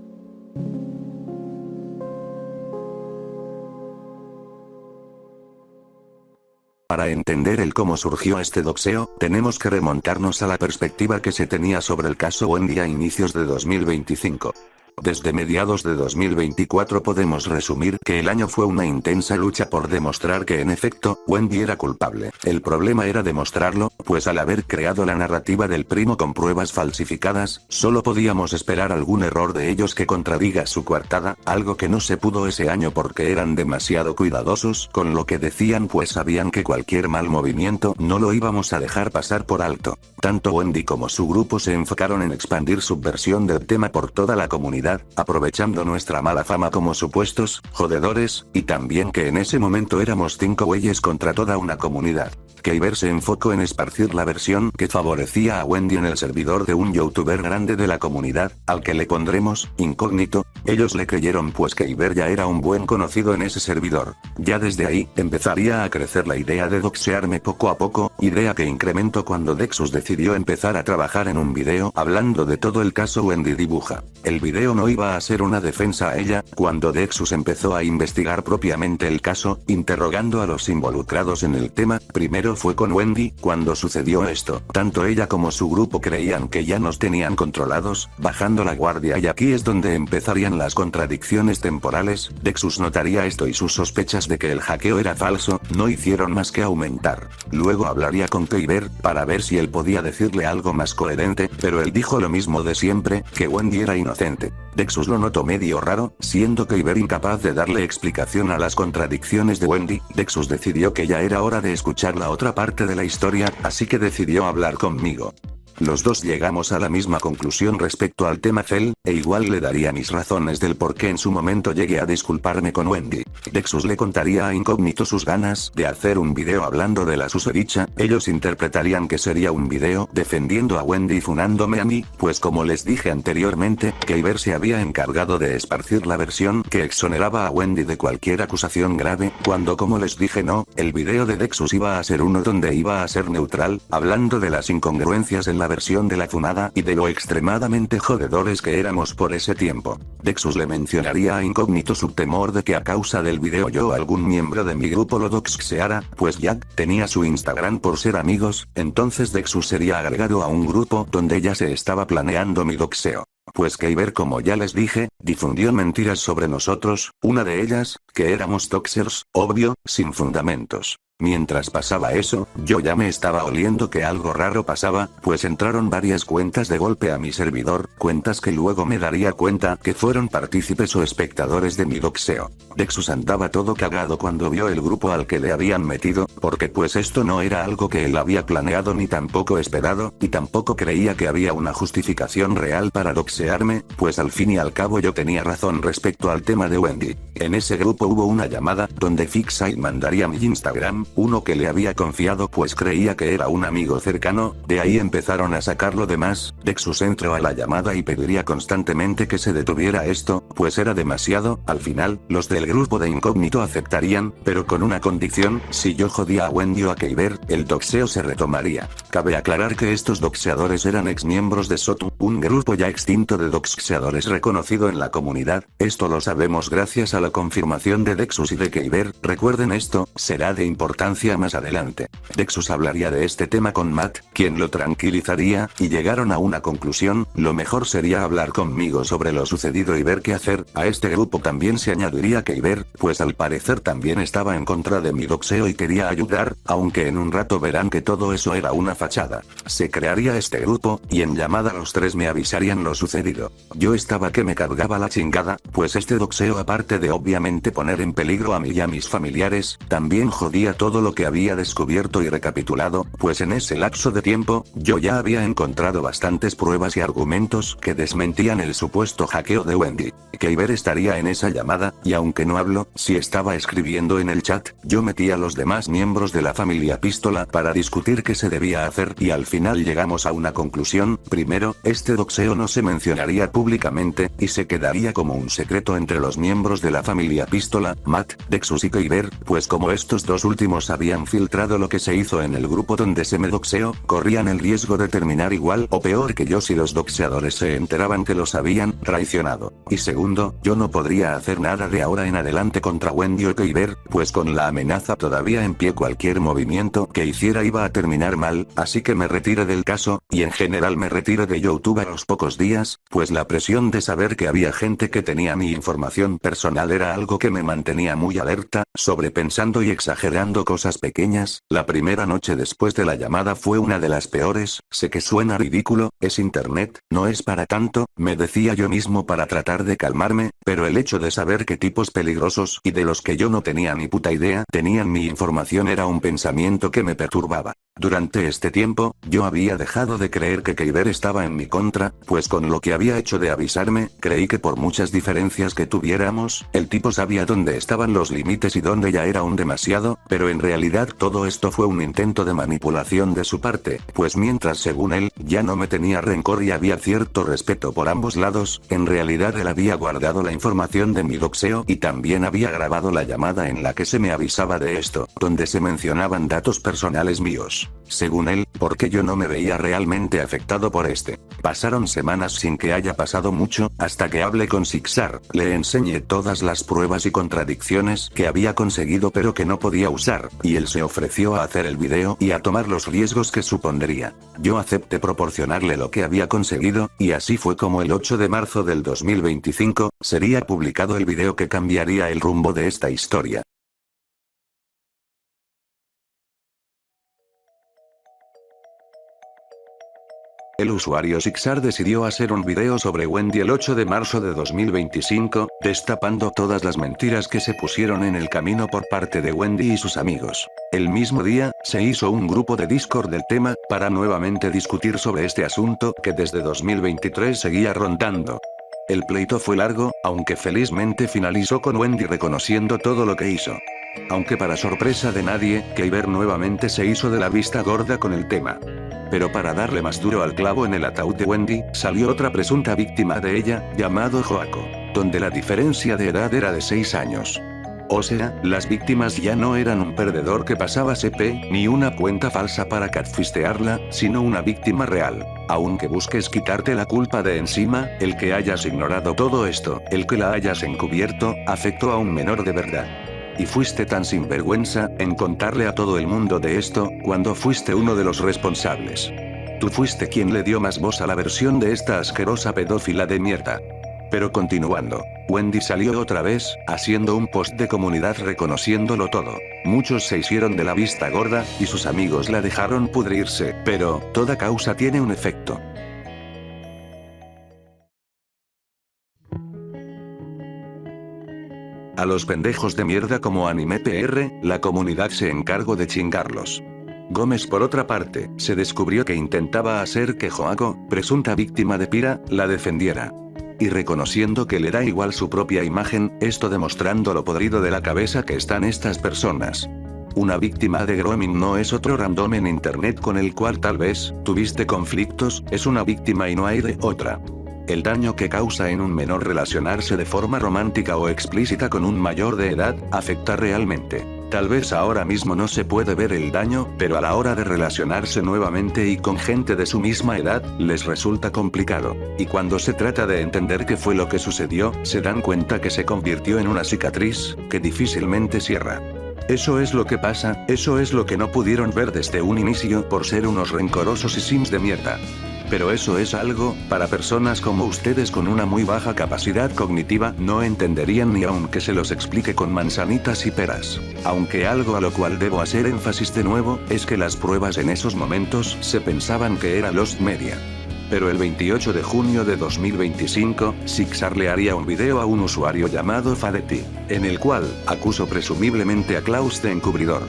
Para entender el cómo surgió este doxeo, tenemos que remontarnos a la perspectiva que se tenía sobre el caso Wendy a inicios de 2025. Desde mediados de 2024 podemos resumir que el año fue una intensa lucha por demostrar que en efecto, Wendy era culpable. El problema era demostrarlo, pues al haber creado la narrativa del primo con pruebas falsificadas, solo podíamos esperar algún error de ellos que contradiga su coartada, algo que no se pudo ese año porque eran demasiado cuidadosos con lo que decían, pues sabían que cualquier mal movimiento no lo íbamos a dejar pasar por alto. Tanto Wendy como su grupo se enfocaron en expandir su versión del tema por toda la comunidad, aprovechando nuestra mala fama como supuestos jodedores, y también que en ese momento éramos 5 güeyes contra toda una comunidad. Keiber se enfocó en esparcir la versión que favorecía a Wendy en el servidor de un youtuber grande de la comunidad, al que le pondremos incógnito. Ellos le creyeron pues Keiber ya era un buen conocido en ese servidor. Ya desde ahí, empezaría a crecer la idea de doxearme poco a poco, idea que incrementó cuando Dexus decidió empezar a trabajar en un video hablando de todo el caso Wendy dibuja. El video no iba a ser una defensa a ella, cuando Dexus empezó a investigar propiamente el caso, interrogando a los involucrados en el tema. Primero fue con Wendy, cuando sucedió esto, tanto ella como su grupo creían que ya nos tenían controlados, bajando la guardia, y aquí es donde empezarían las contradicciones temporales. Dexus notaría esto y sus sospechas de que el hackeo era falso, no hicieron más que aumentar. Luego hablaría con Keiber, para ver si él podía decirle algo más coherente, pero él dijo lo mismo de siempre, que Wendy era inocente. Dexus lo notó medio raro, siendo Keiber incapaz de darle explicación a las contradicciones de Wendy. Dexus decidió que ya era hora de escuchar la otra parte de la historia, así que decidió hablar conmigo. Los dos llegamos a la misma conclusión respecto al tema Cell, e igual le daría mis razones del por qué en su momento llegué a disculparme con Wendy. Dexus le contaría a Incógnito sus ganas de hacer un video hablando de la susodicha, ellos interpretarían que sería un video defendiendo a Wendy y funándome a mí, pues como les dije anteriormente, Keiber se había encargado de esparcir la versión que exoneraba a Wendy de cualquier acusación grave, cuando como les dije no, el video de Dexus iba a ser uno donde iba a ser neutral, hablando de las incongruencias en la versión de la funada y de lo extremadamente jodedores que éramos por ese tiempo. Dexus le mencionaría a Incógnito su temor de que a causa del video yo o algún miembro de mi grupo lo doxeara, pues Jack tenía su Instagram por ser amigos, entonces Dexus sería agregado a un grupo donde ya se estaba planeando mi doxeo. Pues Keiber, como ya les dije, difundió mentiras sobre nosotros, una de ellas, que éramos doxers, obvio, sin fundamentos. Mientras pasaba eso, yo ya me estaba oliendo que algo raro pasaba, pues entraron varias cuentas de golpe a mi servidor, cuentas que luego me daría cuenta que fueron partícipes o espectadores de mi doxeo. Dexus andaba todo cagado cuando vio el grupo al que le habían metido, porque pues esto no era algo que él había planeado ni tampoco esperado, y tampoco creía que había una justificación real para doxearme, pues al fin y al cabo yo tenía razón respecto al tema de Wendy. En ese grupo hubo una llamada, donde Fixite mandaría mi Instagram, uno que le había confiado pues creía que era un amigo cercano, de ahí empezaron a sacarlo de más. Dexus entró a la llamada y pediría constantemente que se detuviera esto, pues era demasiado. Al final, los del grupo de incógnito aceptarían, pero con una condición: si yo jodía a Wendy o a Kyber, el doxeo se retomaría. Cabe aclarar que estos doxeadores eran ex miembros de SOTU, un grupo ya extinto de doxeadores reconocido en la comunidad. Esto lo sabemos gracias a la confirmación de Dexus y de Kyber. Recuerden esto, será de importancia más adelante. Dexus hablaría de este tema con Matt, quien lo tranquilizaría, y llegaron a una conclusión: lo mejor sería hablar conmigo sobre lo sucedido y ver qué hacer. A este grupo también se añadiría Kyber, pues al parecer también estaba en contra de mi doxeo y quería ayudar, aunque en un rato verán que todo eso era una fachada. Se crearía este grupo, y en llamada los tres me avisarían lo sucedido. Yo estaba que me cargaba la chingada, pues este doxeo, aparte de obviamente poner en peligro a mí y a mis familiares, también jodía todo lo que había descubierto y recapitulado, pues en ese lapso de tiempo, yo ya había encontrado bastantes pruebas y argumentos que desmentían el supuesto hackeo de Wendy. Kyber estaría en esa llamada, y aunque no habló, sí estaba escribiendo en el chat. Yo metí a los demás miembros de la familia Pistola para discutir qué se debía hacer, y al final llegamos a una conclusión. Primero, este doxeo no se mencionaría públicamente, y se quedaría como un secreto entre los miembros de la familia Pistola, Matt, Dexus y Kyber, pues como estos dos últimos habían filtrado lo que se hizo en el grupo donde se me doxeó, corrían el riesgo de terminar igual o peor que yo si los doxeadores se enteraban que los habían traicionado. Y segundo, yo no podría hacer nada de ahora en adelante contra Wendy o Kyber, pues con la amenaza todavía en pie cualquier movimiento que hiciera iba a terminar mal, así que me retiré del caso, y en general me retiré de YouTube a los pocos días, pues la presión de saber que había gente que tenía mi información personal era algo que me mantenía muy alerta, sobrepensando y exagerando cosas pequeñas. La primera noche después de la llamada fue una de las peores. Sé que suena ridículo, es internet, no es para tanto, me decía yo mismo para tratar de calmarme, pero el hecho de saber que tipos peligrosos y de los que yo no tenía ni puta idea tenían mi información era un pensamiento que me perturbaba. Durante este tiempo, yo había dejado de creer que Kyber estaba en mi contra, pues con lo que había hecho de avisarme, creí que por muchas diferencias que tuviéramos, el tipo sabía dónde estaban los límites y dónde ya era un demasiado, pero en realidad todo esto fue un intento de manipulación de su parte, pues mientras según él, ya no me tenía rencor y había cierto respeto por ambos lados, en realidad él había guardado la información de mi doxeo y también había grabado la llamada en la que se me avisaba de esto, donde se mencionaban datos personales míos. Según él, porque yo no me veía realmente afectado por este. Pasaron semanas sin que haya pasado mucho, hasta que hablé con Sixar, le enseñé todas las pruebas y contradicciones que había conseguido pero que no podía usar, y él se ofreció a hacer el video y a tomar los riesgos que supondría. Yo acepté proporcionarle lo que había conseguido, y así fue como el 8 de marzo del 2025, sería publicado el video que cambiaría el rumbo de esta historia. El usuario Sixar decidió hacer un video sobre Wendy el 8 de marzo de 2025, destapando todas las mentiras que se pusieron en el camino por parte de Wendy y sus amigos. El mismo día, se hizo un grupo de Discord del tema, para nuevamente discutir sobre este asunto que desde 2023 seguía rondando. El pleito fue largo, aunque felizmente finalizó con Wendy reconociendo todo lo que hizo. Aunque para sorpresa de nadie, Kyber nuevamente se hizo de la vista gorda con el tema. Pero para darle más duro al clavo en el ataúd de Wendy, salió otra presunta víctima de ella, llamado Joako, donde la diferencia de edad era de 6 años. O sea, las víctimas ya no eran un perdedor que pasaba CP, ni una cuenta falsa para catfistearla, sino una víctima real. Aunque busques quitarte la culpa de encima, el que hayas ignorado todo esto, el que la hayas encubierto, afectó a un menor de verdad. Y fuiste tan sinvergüenza en contarle a todo el mundo de esto, cuando fuiste uno de los responsables. Tú fuiste quien le dio más voz a la versión de esta asquerosa pedófila de mierda. Pero continuando, Wendy salió otra vez, haciendo un post de comunidad reconociéndolo todo. Muchos se hicieron de la vista gorda, y sus amigos la dejaron pudrirse, pero, toda causa tiene un efecto. A los pendejos de mierda como Anime PR, la comunidad se encargó de chingarlos. Gómez por otra parte, se descubrió que intentaba hacer que Joako, presunta víctima de Pira, la defendiera. Y reconociendo que le da igual su propia imagen, esto demostrando lo podrido de la cabeza que están estas personas. Una víctima de grooming no es otro random en internet con el cual tal vez tuviste conflictos, es una víctima y no hay de otra. El daño que causa en un menor relacionarse de forma romántica o explícita con un mayor de edad, afecta realmente. Tal vez ahora mismo no se puede ver el daño, pero a la hora de relacionarse nuevamente y con gente de su misma edad, les resulta complicado. Y cuando se trata de entender qué fue lo que sucedió, se dan cuenta que se convirtió en una cicatriz, que difícilmente cierra. Eso es lo que pasa, eso es lo que no pudieron ver desde un inicio por ser unos rencorosos y sims de mierda. Pero eso es algo, para personas como ustedes con una muy baja capacidad cognitiva, no entenderían ni aunque se los explique con manzanitas y peras. Aunque algo a lo cual debo hacer énfasis de nuevo, es que las pruebas en esos momentos se pensaban que era Lost Media. Pero el 28 de junio de 2025, Sixar le haría un video a un usuario llamado Fadetti, en el cual acusó presumiblemente a Klaus de encubridor.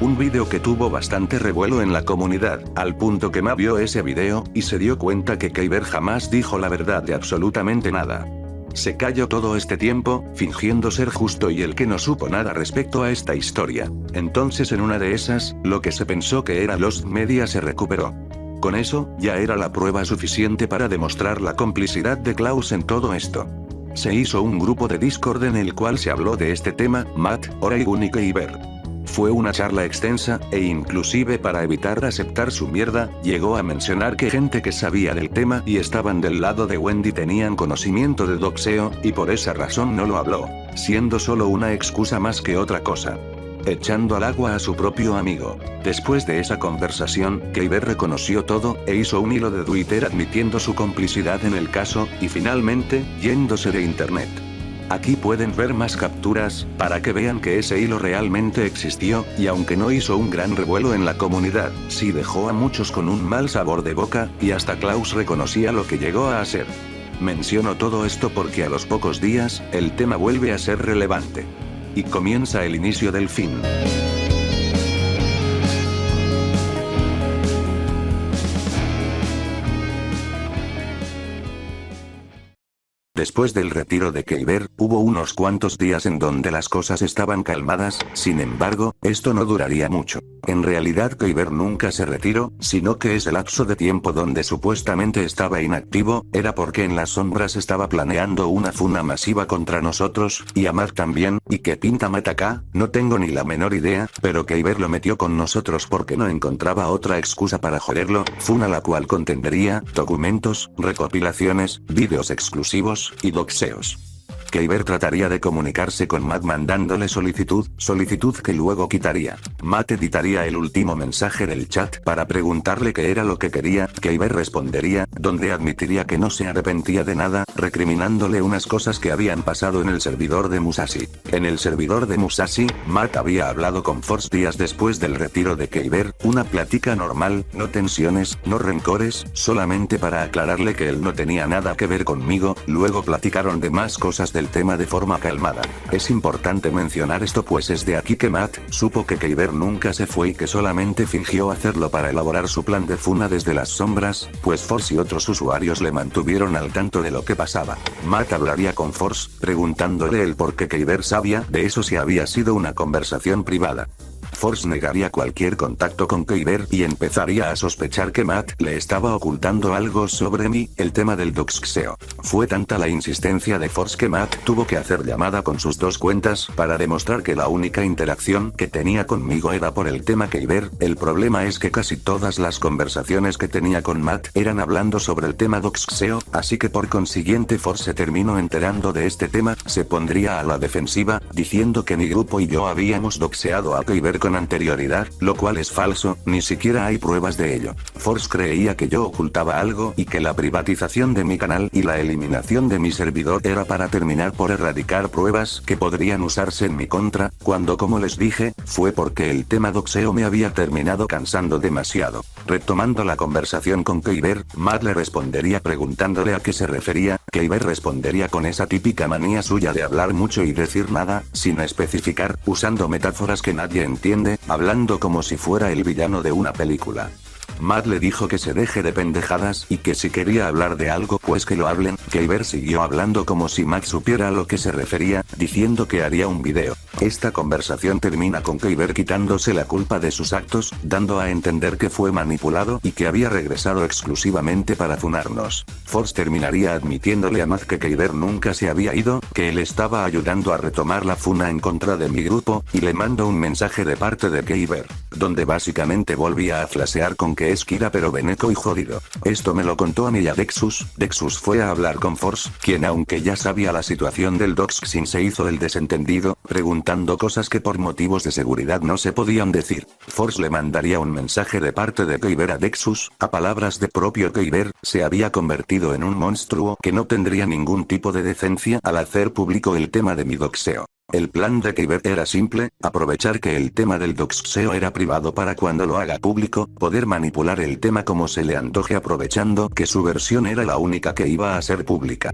Un video que tuvo bastante revuelo en la comunidad, al punto que Ma vio ese video, y se dio cuenta que Kyber jamás dijo la verdad de absolutamente nada. Se calló todo este tiempo, fingiendo ser justo y el que no supo nada respecto a esta historia. Entonces en una de esas, lo que se pensó que era Lost Media se recuperó. Con eso, ya era la prueba suficiente para demostrar la complicidad de Klaus en todo esto. Se hizo un grupo de Discord en el cual se habló de este tema, Matt, Oraigun y Kyber. Fue una charla extensa, e inclusive para evitar aceptar su mierda, llegó a mencionar que gente que sabía del tema y estaban del lado de Wendy tenían conocimiento de doxeo, y por esa razón no lo habló, siendo solo una excusa más que otra cosa. Echando al agua a su propio amigo. Después de esa conversación, Kyber reconoció todo, e hizo un hilo de Twitter admitiendo su complicidad en el caso, y finalmente, yéndose de internet. Aquí pueden ver más capturas, para que vean que ese hilo realmente existió, y aunque no hizo un gran revuelo en la comunidad, sí dejó a muchos con un mal sabor de boca, y hasta Klaus reconocía lo que llegó a hacer. Menciono todo esto porque a los pocos días, el tema vuelve a ser relevante. Y comienza el inicio del fin. Después del retiro de Kyber, hubo unos cuantos días en donde las cosas estaban calmadas, sin embargo, esto no duraría mucho. En realidad Kyber nunca se retiró, sino que ese lapso de tiempo donde supuestamente estaba inactivo, era porque en las sombras estaba planeando una funa masiva contra nosotros, y a Matt también, y que pinta Matt acá, no tengo ni la menor idea, pero Kyber lo metió con nosotros porque no encontraba otra excusa para joderlo, funa la cual contendría documentos, recopilaciones, vídeos exclusivos, y doxeos. Kyber trataría de comunicarse con Matt mandándole solicitud que luego quitaría. Matt editaría el último mensaje del chat para preguntarle qué era lo que quería, Kyber respondería, donde admitiría que no se arrepentía de nada, recriminándole unas cosas que habían pasado en el servidor de Musashi. En el servidor de Musashi, Matt había hablado con Force días después del retiro de Kyber, una plática normal, no tensiones, no rencores, solamente para aclararle que él no tenía nada que ver conmigo, luego platicaron de más cosas del tema de forma calmada. Es importante mencionar esto pues es de aquí que Matt supo que Kyber nunca se fue y que solamente fingió hacerlo para elaborar su plan de funa desde las sombras, pues Force y otros usuarios le mantuvieron al tanto de lo que pasaba. Matt hablaría con Force, preguntándole el por qué Kyber sabía de eso si había sido una conversación privada. Force negaría cualquier contacto con Kyber y empezaría a sospechar que Matt le estaba ocultando algo sobre mí, el tema del doxeo. Fue tanta la insistencia de Force que Matt tuvo que hacer llamada con sus dos cuentas para demostrar que la única interacción que tenía conmigo era por el tema Kyber. El problema es que casi todas las conversaciones que tenía con Matt eran hablando sobre el tema doxeo, así que por consiguiente Force se terminó enterando de este tema, se pondría a la defensiva, diciendo que mi grupo y yo habíamos doxeado a Kyber con anterioridad, lo cual es falso, ni siquiera hay pruebas de ello. Force creía que yo ocultaba algo y que la privatización de mi canal y la eliminación de mi servidor era para terminar por erradicar pruebas que podrían usarse en mi contra, cuando como les dije, fue porque el tema doxeo me había terminado cansando demasiado. Retomando la conversación con Kyber, Matt le respondería preguntándole a qué se refería, Kyber respondería con esa típica manía suya de hablar mucho y decir nada, sin especificar, usando metáforas que nadie entiende, hablando como si fuera el villano de una película. Matt le dijo que se deje de pendejadas y que si quería hablar de algo pues que lo hablen. Kyber siguió hablando como si Matt supiera a lo que se refería, diciendo que haría un video. Esta conversación termina con Kyber quitándose la culpa de sus actos, dando a entender que fue manipulado y que había regresado exclusivamente para funarnos. Force terminaría admitiéndole a Matt que Kyber nunca se había ido, que él estaba ayudando a retomar la funa en contra de mi grupo, y le mando un mensaje de parte de Kyber, donde básicamente volvía a flashear con que es Kira pero veneco y jodido. Esto me lo contó a mí y a Dexus. Dexus fue a hablar con Force, quien aunque ya sabía la situación del Doxxing se hizo el desentendido, preguntando cosas que por motivos de seguridad no se podían decir. Force le mandaría un mensaje de parte de Kyber a Dexus, a palabras de propio Kyber, se había convertido en un monstruo que no tendría ningún tipo de decencia al hacer público el tema de mi doxeo. El plan de Kyber era simple, aprovechar que el tema del doxeo era privado para cuando lo haga público, poder manipular el tema como se le antoje aprovechando que su versión era la única que iba a ser pública.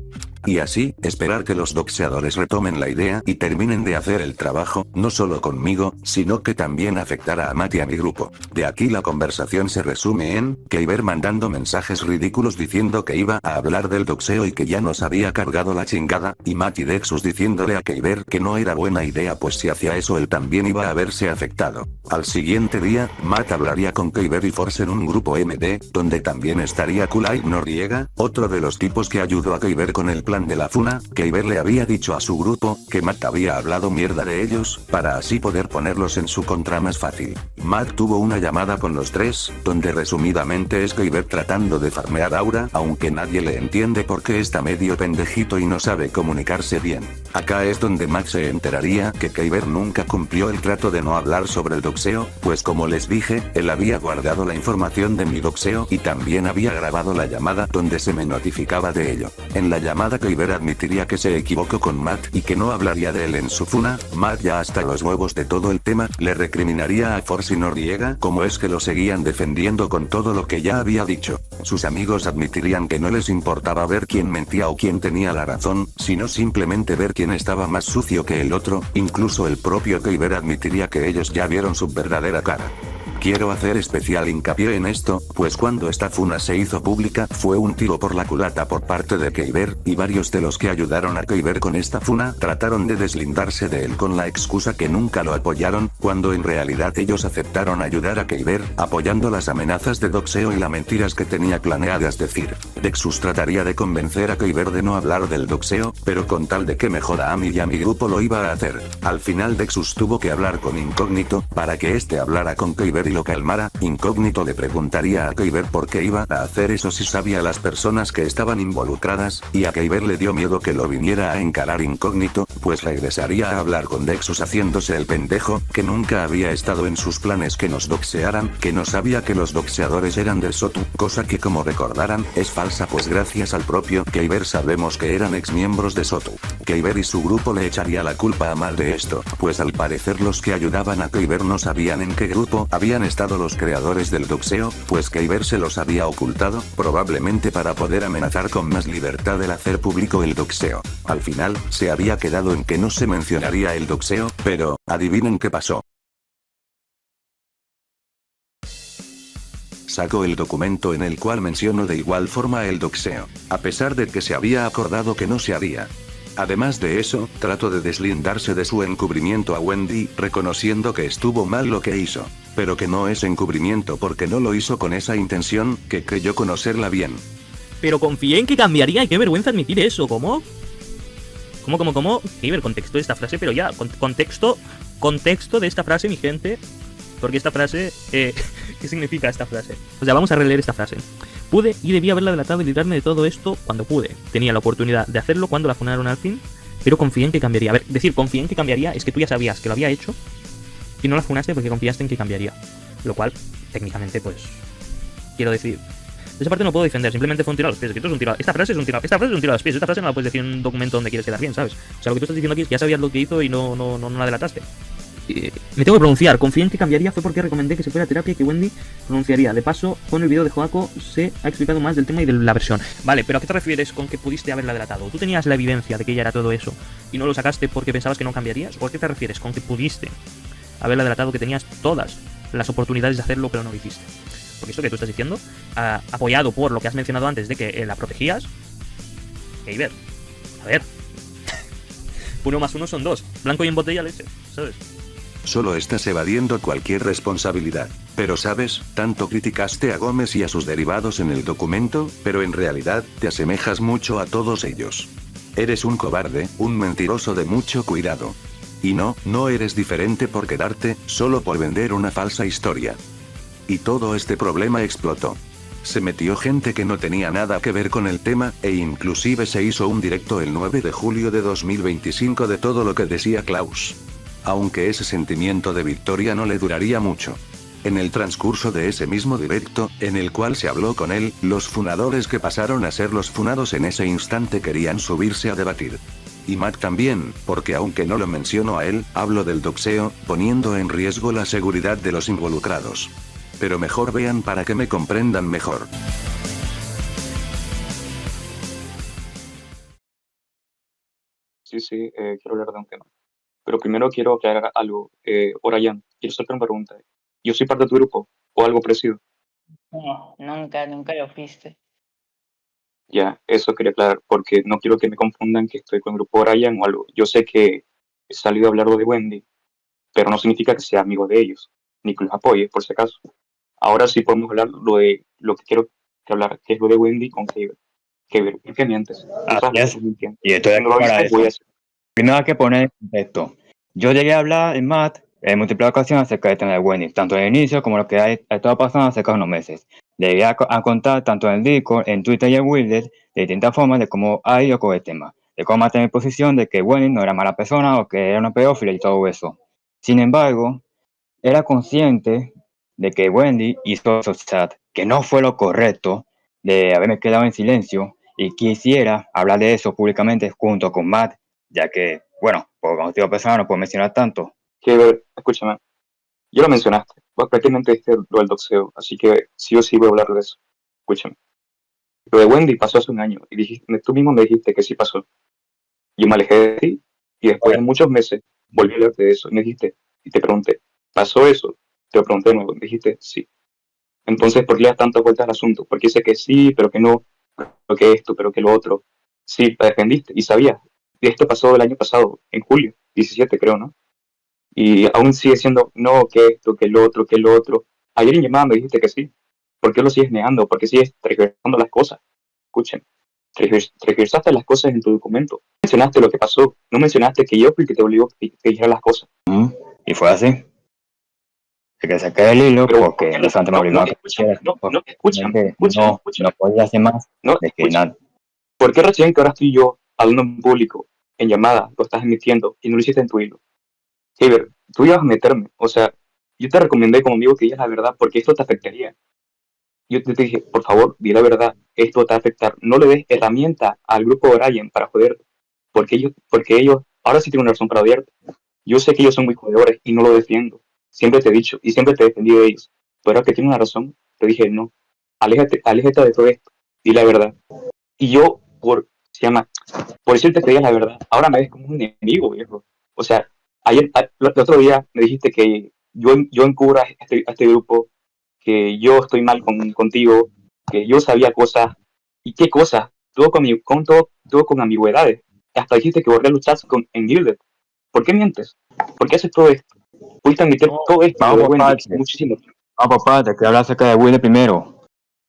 Y así, esperar que los doxeadores retomen la idea y terminen de hacer el trabajo, no solo conmigo, sino que también afectará a Matt y a mi grupo. De aquí la conversación se resume en Kyber mandando mensajes ridículos diciendo que iba a hablar del doxeo y que ya nos había cargado la chingada, y Matt y Dexus diciéndole a Kyber que no era buena idea pues si hacía eso él también iba a verse afectado. Al siguiente día, Matt hablaría con Kyber y Force en un grupo MD, donde también estaría Kulai Noriega, otro de los tipos que ayudó a Kyber con el plan de la funa. Kyber le había dicho a su grupo que Matt había hablado mierda de ellos, para así poder ponerlos en su contra más fácil. Matt tuvo una llamada con los tres, donde resumidamente es Kyber tratando de farmear aura, aunque nadie le entiende porque está medio pendejito y no sabe comunicarse bien. Acá es donde Matt se enteraría que Kyber nunca cumplió el trato de no hablar sobre el doxeo, pues como les dije, él había guardado la información de mi doxeo y también había grabado la llamada donde se me notificaba de ello. En la llamada Kyber admitiría que se equivocó con Matt y que no hablaría de él en su funa. Matt ya hasta los huevos de todo el tema, le recriminaría a Force y Noriega como es que lo seguían defendiendo con todo lo que ya había dicho. Sus amigos admitirían que no les importaba ver quién mentía o quién tenía la razón, sino simplemente ver quién estaba más sucio que el otro, incluso el propio Kyber admitiría que ellos ya vieron su verdadera cara. Quiero hacer especial hincapié en esto, pues cuando esta funa se hizo pública fue un tiro por la culata por parte de Kyber, y varios de los que ayudaron a Kyber con esta funa trataron de deslindarse de él con la excusa que nunca lo apoyaron, cuando en realidad ellos aceptaron ayudar a Kyber, apoyando las amenazas de doxeo y las mentiras que tenía planeadas decir. Dexus trataría de convencer a Kyber de no hablar del doxeo, pero con tal de que mejora a mí y a mi grupo lo iba a hacer. Al final Dexus tuvo que hablar con Incógnito, para que este hablara con Kyber y lo calmara. Incógnito le preguntaría a Kyber por qué iba a hacer eso si sabía a las personas que estaban involucradas, y a Kyber le dio miedo que lo viniera a encarar Incógnito, pues regresaría a hablar con Dexus haciéndose el pendejo, que nunca había estado en sus planes que nos doxearan, que no sabía que los doxeadores eran de Sotu, cosa que como recordarán, es falsa pues gracias al propio Kyber sabemos que eran ex miembros de Sotu. Kyber y su grupo le echaría la culpa a Mal de esto, pues al parecer los que ayudaban a Kyber no sabían en qué grupo habían estado los creadores del doxeo, pues Kyber se los había ocultado, probablemente para poder amenazar con más libertad el hacer público el doxeo. Al final, se había quedado en que no se mencionaría el doxeo, pero, adivinen qué pasó. Saco el documento en el cual menciono de igual forma el doxeo, a pesar de que se había acordado que no se haría. Además de eso, trató de deslindarse de su encubrimiento a Wendy, reconociendo que estuvo mal lo que hizo, pero que no es encubrimiento porque no lo hizo con esa intención, que creyó conocerla bien. Pero confié en que cambiaría y qué vergüenza admitir eso, ¿cómo? ¿Cómo? Kyber, contexto de esta frase, pero ya, contexto de esta frase, mi gente, porque esta frase, ¿qué significa esta frase? O sea, vamos a releer esta frase. Pude y debía haberla delatado y librarme de todo esto cuando pude. Tenía la oportunidad de hacerlo cuando la funaron al fin, pero confié en que cambiaría. A ver, decir confié en que cambiaría es que tú ya sabías que lo había hecho y no la funaste porque confiaste en que cambiaría. Lo cual, técnicamente, pues, quiero decir, de esa parte no puedo defender, simplemente fue un tiro a los pies. Es un tiro. Esta frase es un tiro a los pies. Esta frase no la puedes decir en un documento donde quieres quedar bien, ¿sabes? O sea, lo que tú estás diciendo aquí es que ya sabías lo que hizo y no la delataste. Me tengo que pronunciar. Confié en que cambiaría fue porque recomendé que se fuera a terapia y que Wendy pronunciaría. De paso, con el vídeo de Joaco se ha explicado más del tema y de la versión. Vale, pero ¿a qué te refieres con que pudiste haberla delatado? ¿Tú tenías la evidencia de que ella era todo eso y no lo sacaste porque pensabas que no cambiarías? ¿O a qué te refieres con que pudiste haberla delatado, que tenías todas las oportunidades de hacerlo pero no lo hiciste? porque esto que tú estás diciendo, apoyado por lo que has mencionado antes de que la protegías, Keiber, a ver, 1 más 1 son 2, blanco y en botella leche, ¿sabes? Solo estás evadiendo cualquier responsabilidad. Pero sabes, tanto criticaste a Gómez y a sus derivados en el documento, pero en realidad, te asemejas mucho a todos ellos. Eres un cobarde, un mentiroso de mucho cuidado. Y no eres diferente por quedarte, solo por vender una falsa historia. Y todo este problema explotó. Se metió gente que no tenía nada que ver con el tema, e inclusive se hizo un directo el 9 de julio de 2025 de todo lo que decía Klaus. Aunque ese sentimiento de victoria no le duraría mucho. En el transcurso de ese mismo directo, en el cual se habló con él, los funadores que pasaron a ser los funados en ese instante querían subirse a debatir. Y Matt también, porque aunque no lo menciono a él, hablo del doxeo, poniendo en riesgo la seguridad de los involucrados. Pero mejor vean para que me comprendan mejor. Sí, quiero hablar de un tema. Pero primero quiero aclarar algo. Orayan, quiero hacerte una pregunta. ¿Yo soy parte de tu grupo o algo parecido? No, nunca lo fuiste. Ya, eso quería aclarar, porque no quiero que me confundan que estoy con el grupo Orayan o algo. Yo sé que he salido a hablar de Wendy, pero no significa que sea amigo de ellos, ni que los apoye, por si acaso. Ahora sí podemos hablar lo que quiero que hablar, que es lo de Wendy con Keiber. Keiber, ¿por qué mientes? Tú Así sabes que es, estás mintiendo. y estoy Si aquí no lo para dices, voy a eso. hacer. Primero hay que poner en contexto. Yo llegué a hablar en Matt en múltiples ocasiones acerca del tema de Wendy, tanto en el inicio como lo que ha estado pasando hace unos meses. Llegué a contar tanto en el Discord, en Twitter y en Wilder de distintas formas de cómo ha ido con el tema, de cómo mantener mi posición de que Wendy no era mala persona o que era una pedófila y todo eso. Sin embargo, era consciente de que Wendy hizo esos chats, que no fue lo correcto de haberme quedado en silencio y quisiera hablar de eso públicamente junto con Matt, ya que, bueno, por motivo personal no puedo mencionar tanto. Keiber, escúchame. Ya lo mencionaste, vos prácticamente dijiste lo del doxeo, así que sí o sí voy a hablar de eso. Escúchame. Lo de Wendy pasó hace un año y tú mismo me dijiste que sí pasó. Yo me alejé de ti y después de muchos meses volví a hablarte de eso y me dijiste, y te pregunté, ¿pasó eso? Te lo pregunté de nuevo, me dijiste sí. Entonces, ¿por qué le das tantas vueltas al asunto? Porque sé que sí, pero que no, pero que esto, pero que lo otro. Sí, te defendiste y sabías. Y esto pasó el año pasado, en julio 17 creo, ¿no? Y aún sigue siendo, no, que esto, que lo otro, que lo otro. Ayer en llamada me dijiste que sí. ¿Por qué lo sigues negando? ¿Por qué sigues tergiversando las cosas? Escuchen, tergiversaste las cosas en tu documento. No mencionaste lo que pasó. No mencionaste que yo fui el que te obligó a que dijera las cosas. Y fue así. Que saqué el hilo Pero, porque no solamente me obligó a que escúchame, no podía hacer más no, de que nada. ¿Por qué recién que ahora estoy yo hablando en público, en llamada, lo estás emitiendo y no lo hiciste en tu hilo? Heiber, tú ibas a meterme. O sea, yo te recomendé como amigo que digas la verdad porque esto te afectaría. Yo te dije, por favor, di la verdad, esto te va a afectar. No le des herramienta al grupo de Brian para joder, porque ellos ahora sí tienen una razón para odiarte. Yo sé que ellos son muy jodedores y no lo defiendo. Siempre te he dicho y siempre te he defendido de ellos. Pero ahora que tienen una razón, te dije, no, aléjate de todo esto, di la verdad. Y yo, por decirte que digas la verdad, ahora me ves como un enemigo, viejo. O sea, el otro día me dijiste que yo encubro a este grupo, que yo estoy mal contigo, que yo sabía cosas. ¿Y qué cosas? Todo con ambigüedades. Hasta dijiste que borré los chats en Gilded. ¿Por qué mientes? ¿Por qué haces todo esto? Pudiste admitir todo esto Vamos de por Wendy partes. muchísimo tiempo. Vamos por partes, que hablar acerca de Wilder primero.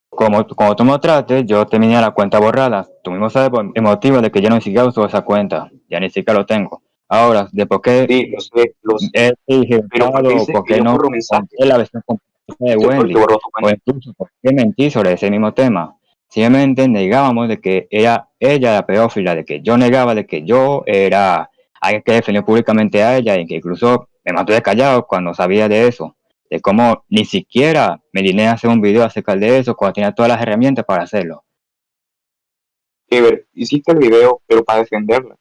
Como tú me trates, yo tenía la cuenta borrada. Tú mismo sabes por el motivo de que yo no siquiera uso esa cuenta. Ya ni siquiera lo tengo. Ahora, de por qué Sí, lo sé. he Pero ¿por qué o dices por que qué yo no borro mensajes? conté la versión completa de Yo fue el que Wendy, borró tu o cuenta. incluso por qué mentí sobre ese mismo tema. Simplemente negábamos de que ella era pedófila, de que yo negaba de que yo era alguien que defendió públicamente a ella y que incluso me mantuve callado cuando sabía de eso, de cómo ni siquiera me digné a hacer un video acerca de eso cuando tenía todas las herramientas para hacerlo. Ever, hiciste el video, pero para defenderla.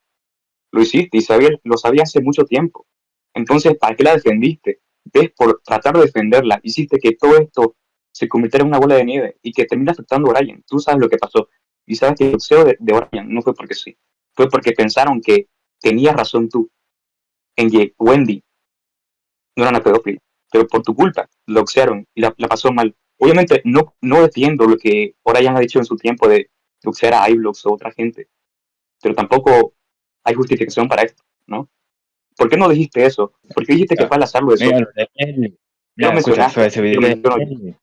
Lo hiciste y lo sabías hace mucho tiempo. Entonces, ¿para qué la defendiste? ¿Ves? Por tratar de defenderla, hiciste que todo esto se convirtiera en una bola de nieve y que termina afectando a Brian. Tú sabes lo que pasó. Y sabes que el boxeo de Brian no fue porque sí. Fue porque pensaron que tenías razón tú en que Wendy no era una pedófila. Pero por tu culpa lo boxearon y la pasó mal. Obviamente no defiendo lo que Orion ha dicho en su tiempo de doxear a iBlocks o otra gente, pero tampoco hay justificación para esto, ¿no? ¿Por qué no dijiste eso? ¿Por qué dijiste que fue al azar lo de Mira, Soto? lo de él, Ya lo mira, escucha, sobre mencionaste, ese y lo video de menciono yo. él,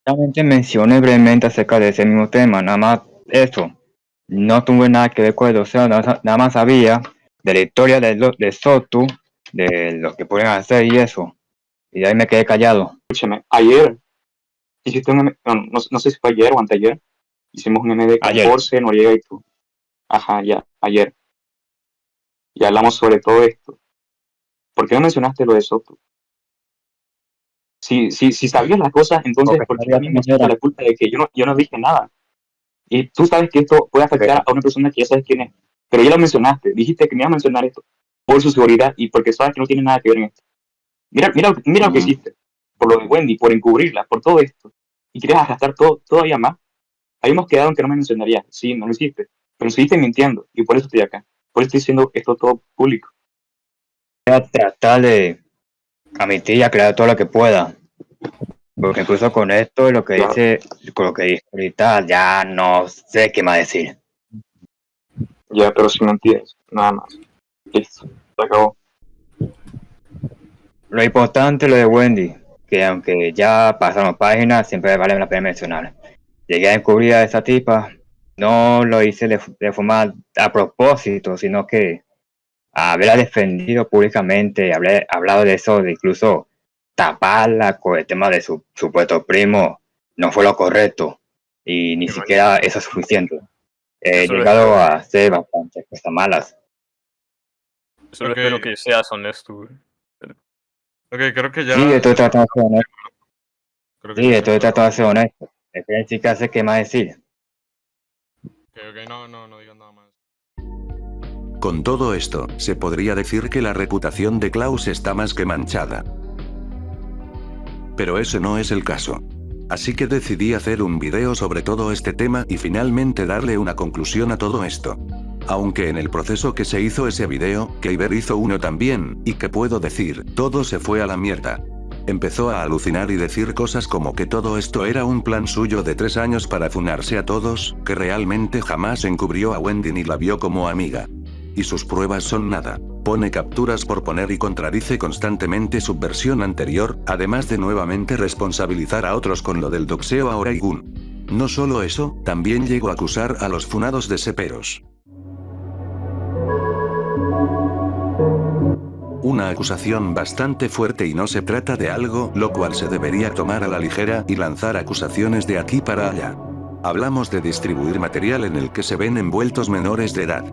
solamente mencioné brevemente acerca de ese mismo tema, nada más eso. No tuve nada que ver con el doxeo, nada más sabía de la historia de Soto, de lo que pueden hacer y eso. Y de ahí me quedé callado. Escúchame, ayer hiciste un no sé si fue ayer o anteayer, hicimos un MD con Ayer. Jorge, Noriega y tú. Ajá, ya, ayer. Y hablamos sobre todo esto. ¿Por qué no mencionaste lo de Soto? Si sabías las cosas, entonces, Porque ¿por qué a sabía mí me cómo echaste era. la culpa de que yo no dije nada? Y tú sabes que esto puede afectar a una persona que ya sabes quién es. Pero ya lo mencionaste, dijiste que me ibas a mencionar esto por su seguridad y porque sabes que no tiene nada que ver en esto. Mira lo que hiciste, por lo de Wendy, por encubrirla, por todo esto. Y quieres arrastrar todavía más. Habíamos quedado en que no me mencionarías. Sí, no lo hiciste. Pero seguiste mintiendo y por eso estoy acá. Por eso estoy diciendo esto todo público. Voy a tratar de admitir y aclarar todo lo que pueda. Porque incluso con esto, lo que Claro. dice, con lo que dice ahorita, ya no sé qué más decir. Ya, pero sin mentiras, nada más. Listo, se acabó. Lo importante lo de Wendy, que aunque ya pasaron páginas, siempre vale la pena mencionar. Llegué a encubrir a esa tipa, no lo hice de forma a propósito, sino que haberla defendido públicamente, haber hablado de eso, de incluso taparla con el tema de su supuesto primo, no fue lo correcto. Y ni siquiera eso es suficiente. He Solo llegado a hacer bastantes cosas malas. Solo espero que seas honesto, güey. Ok, creo que ya. Sí, estoy tratando de ser honesto. Creo que Sí, ya se estoy fue. tratando de ser honesto. Es que sí que hace qué más decir. Ok, no digas nada más. Con todo esto, se podría decir que la reputación de Klaus está más que manchada. Pero ese no es el caso. Así que decidí hacer un video sobre todo este tema y finalmente darle una conclusión a todo esto. Aunque en el proceso que se hizo ese video, Keiber hizo uno también, y que puedo decir, todo se fue a la mierda. Empezó a alucinar y decir cosas como que todo esto era un plan suyo de 3 años para funarse a todos, que realmente jamás encubrió a Wendy ni la vio como amiga. Y sus pruebas son nada. Pone capturas por poner y contradice constantemente su versión anterior, además de nuevamente responsabilizar a otros con lo del doxeo a Oraigun. No solo eso, también llegó a acusar a los funados de seperos. Una acusación bastante fuerte y no se trata de algo lo cual se debería tomar a la ligera y lanzar acusaciones de aquí para allá. Hablamos de distribuir material en el que se ven envueltos menores de edad.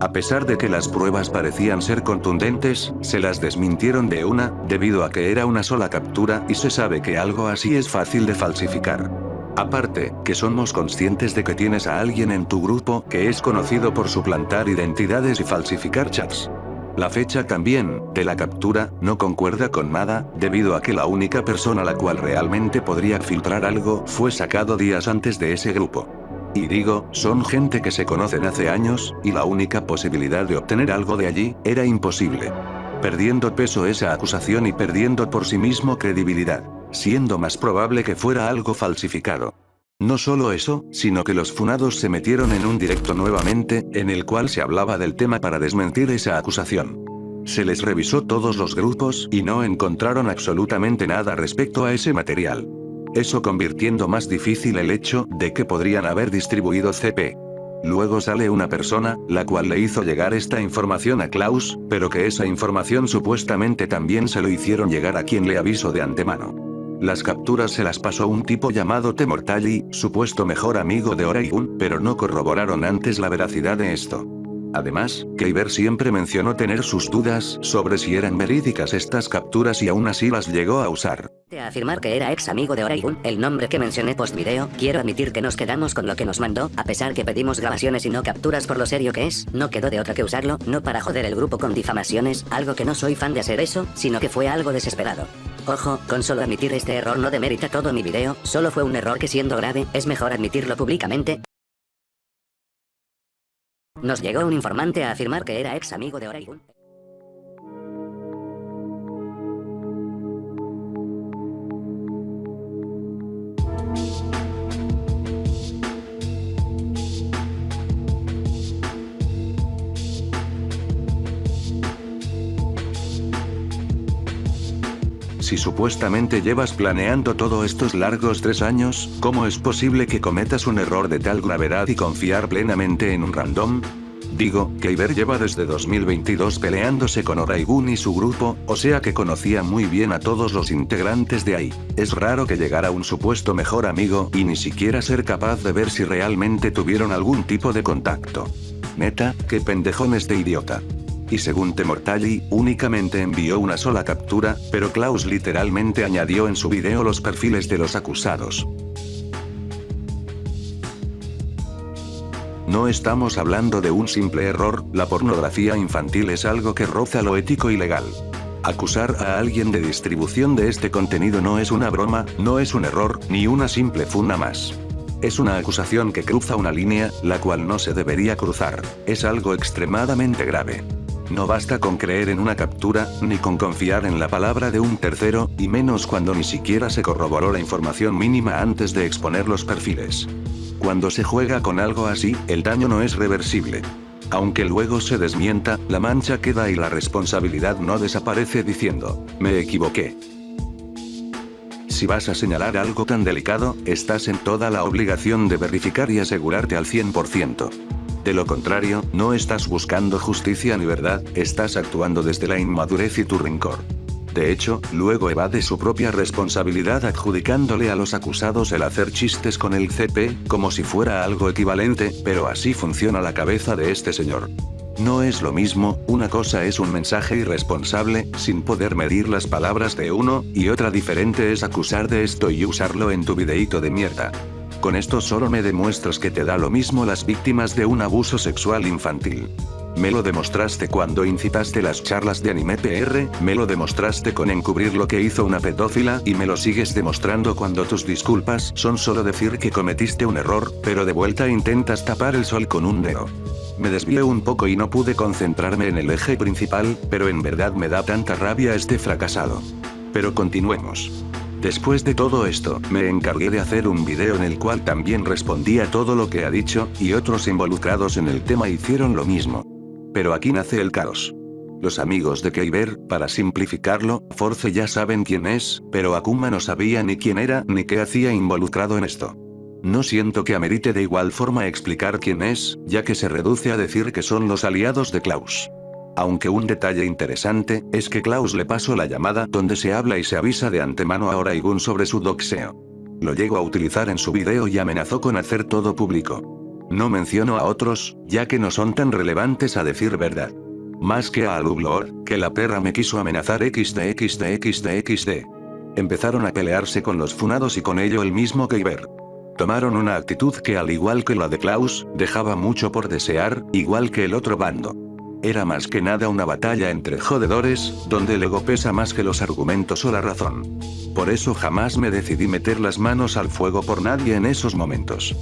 A pesar de que las pruebas parecían ser contundentes, se las desmintieron de una, debido a que era una sola captura y se sabe que algo así es fácil de falsificar. Aparte, que somos conscientes de que tienes a alguien en tu grupo que es conocido por suplantar identidades y falsificar chats. La fecha también, de la captura, no concuerda con nada, debido a que la única persona la cual realmente podría filtrar algo fue sacado días antes de ese grupo. Y digo, son gente que se conocen hace años, y la única posibilidad de obtener algo de allí, era imposible. Perdiendo peso esa acusación y perdiendo por sí mismo credibilidad, siendo más probable que fuera algo falsificado. No solo eso, sino que los funados se metieron en un directo nuevamente, en el cual se hablaba del tema para desmentir esa acusación. Se les revisó todos los grupos y no encontraron absolutamente nada respecto a ese material. Eso convirtiendo más difícil el hecho de que podrían haber distribuido CP. Luego sale una persona, la cual le hizo llegar esta información a Klaus, pero que esa información supuestamente también se lo hicieron llegar a quien le avisó de antemano. Las capturas se las pasó un tipo llamado Temortali, supuesto mejor amigo de Oraigun, pero no corroboraron antes la veracidad de esto. Además, Keiber siempre mencionó tener sus dudas sobre si eran verídicas estas capturas y aún así las llegó a usar. A afirmar que era ex amigo de Oraigun, el nombre que mencioné post video, quiero admitir que nos quedamos con lo que nos mandó, a pesar que pedimos grabaciones y no capturas por lo serio que es, no quedó de otra que usarlo, no para joder el grupo con difamaciones, algo que no soy fan de hacer eso, sino que fue algo desesperado. Ojo, con solo admitir este error no demerita todo mi video, solo fue un error que siendo grave, es mejor admitirlo públicamente. Nos llegó un informante a afirmar que era ex amigo de Oraigun. Si supuestamente llevas planeando todos estos largos 3 años, ¿cómo es posible que cometas un error de tal gravedad y confiar plenamente en un random? Digo, Keiber lleva desde 2022 peleándose con Oraigun y su grupo, o sea que conocía muy bien a todos los integrantes de ahí. Es raro que llegara un supuesto mejor amigo y ni siquiera ser capaz de ver si realmente tuvieron algún tipo de contacto. Neta, qué pendejón este idiota. Y según Temortali, únicamente envió una sola captura, pero Klaus literalmente añadió en su video los perfiles de los acusados. No estamos hablando de un simple error, la pornografía infantil es algo que roza lo ético y legal. Acusar a alguien de distribución de este contenido no es una broma, no es un error, ni una simple funa más. Es una acusación que cruza una línea, la cual no se debería cruzar. Es algo extremadamente grave. No basta con creer en una captura, ni con confiar en la palabra de un tercero, y menos cuando ni siquiera se corroboró la información mínima antes de exponer los perfiles. Cuando se juega con algo así, el daño no es reversible. Aunque luego se desmienta, la mancha queda y la responsabilidad no desaparece diciendo, me equivoqué. Si vas a señalar algo tan delicado, estás en toda la obligación de verificar y asegurarte al 100%. De lo contrario, no estás buscando justicia ni verdad, estás actuando desde la inmadurez y tu rencor. De hecho, luego evade su propia responsabilidad adjudicándole a los acusados el hacer chistes con el CP, como si fuera algo equivalente, pero así funciona la cabeza de este señor. No es lo mismo, una cosa es un mensaje irresponsable, sin poder medir las palabras de uno, y otra diferente es acusar de esto y usarlo en tu videíto de mierda. Con esto solo me demuestras que te da lo mismo las víctimas de un abuso sexual infantil. Me lo demostraste cuando incitaste las charlas de anime PR, me lo demostraste con encubrir lo que hizo una pedófila y me lo sigues demostrando cuando tus disculpas son solo decir que cometiste un error, pero de vuelta intentas tapar el sol con un dedo. Me desvié un poco y no pude concentrarme en el eje principal, pero en verdad me da tanta rabia este fracasado. Pero continuemos. Después de todo esto, me encargué de hacer un video en el cual también respondí a todo lo que ha dicho, y otros involucrados en el tema hicieron lo mismo. Pero aquí nace el caos. Los amigos de Keiber, para simplificarlo, Force ya saben quién es, pero Akuma no sabía ni quién era ni qué hacía involucrado en esto. No siento que amerite de igual forma explicar quién es, ya que se reduce a decir que son los aliados de Klaus. Aunque un detalle interesante, es que Klaus le pasó la llamada donde se habla y se avisa de antemano a Oraigun sobre su doxeo. Lo llegó a utilizar en su video y amenazó con hacer todo público. No menciono a otros, ya que no son tan relevantes a decir verdad. Más que a Alublor, que la perra me quiso amenazar XD. Empezaron a pelearse con los funados y con ello el mismo Keiber. Tomaron una actitud que al igual que la de Klaus, dejaba mucho por desear, igual que el otro bando. Era más que nada una batalla entre jodedores, donde el ego pesa más que los argumentos o la razón. Por eso jamás me decidí meter las manos al fuego por nadie en esos momentos.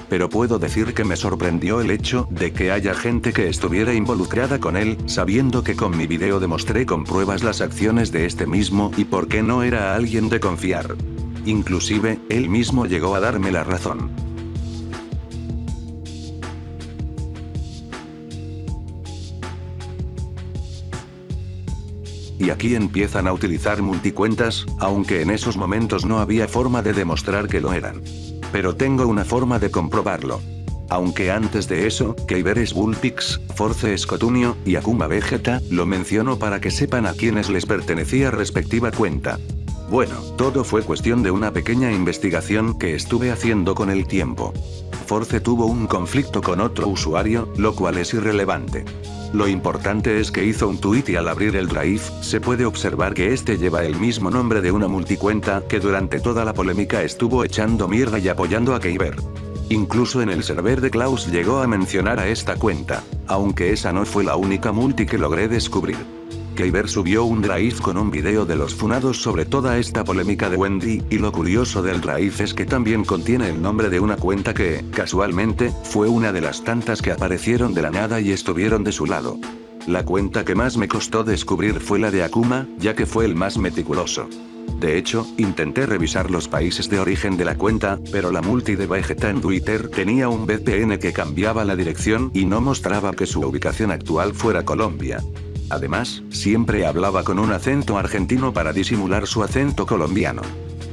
Pero puedo decir que me sorprendió el hecho de que haya gente que estuviera involucrada con él, sabiendo que con mi video demostré con pruebas las acciones de este mismo y por qué no era alguien de confiar. Inclusive, él mismo llegó a darme la razón. Y aquí empiezan a utilizar multicuentas, aunque en esos momentos no había forma de demostrar que lo eran. Pero tengo una forma de comprobarlo. Aunque antes de eso, Keiber es Bullpix, Force es Cotunio, y Akuma Vegeta, lo menciono para que sepan a quienes les pertenecía respectiva cuenta. Bueno, todo fue cuestión de una pequeña investigación que estuve haciendo con el tiempo. Force tuvo un conflicto con otro usuario, lo cual es irrelevante. Lo importante es que hizo un tweet y al abrir el drive, se puede observar que este lleva el mismo nombre de una multicuenta que durante toda la polémica estuvo echando mierda y apoyando a Keiber. Incluso en el server de Klaus llegó a mencionar a esta cuenta, aunque esa no fue la única multi que logré descubrir. Keiber subió un drive con un video de los funados sobre toda esta polémica de Wendy, y lo curioso del drive es que también contiene el nombre de una cuenta que, casualmente, fue una de las tantas que aparecieron de la nada y estuvieron de su lado. La cuenta que más me costó descubrir fue la de Akuma, ya que fue el más meticuloso. De hecho, intenté revisar los países de origen de la cuenta, pero la multi de Vegeta en Twitter tenía un VPN que cambiaba la dirección y no mostraba que su ubicación actual fuera Colombia. Además, siempre hablaba con un acento argentino para disimular su acento colombiano.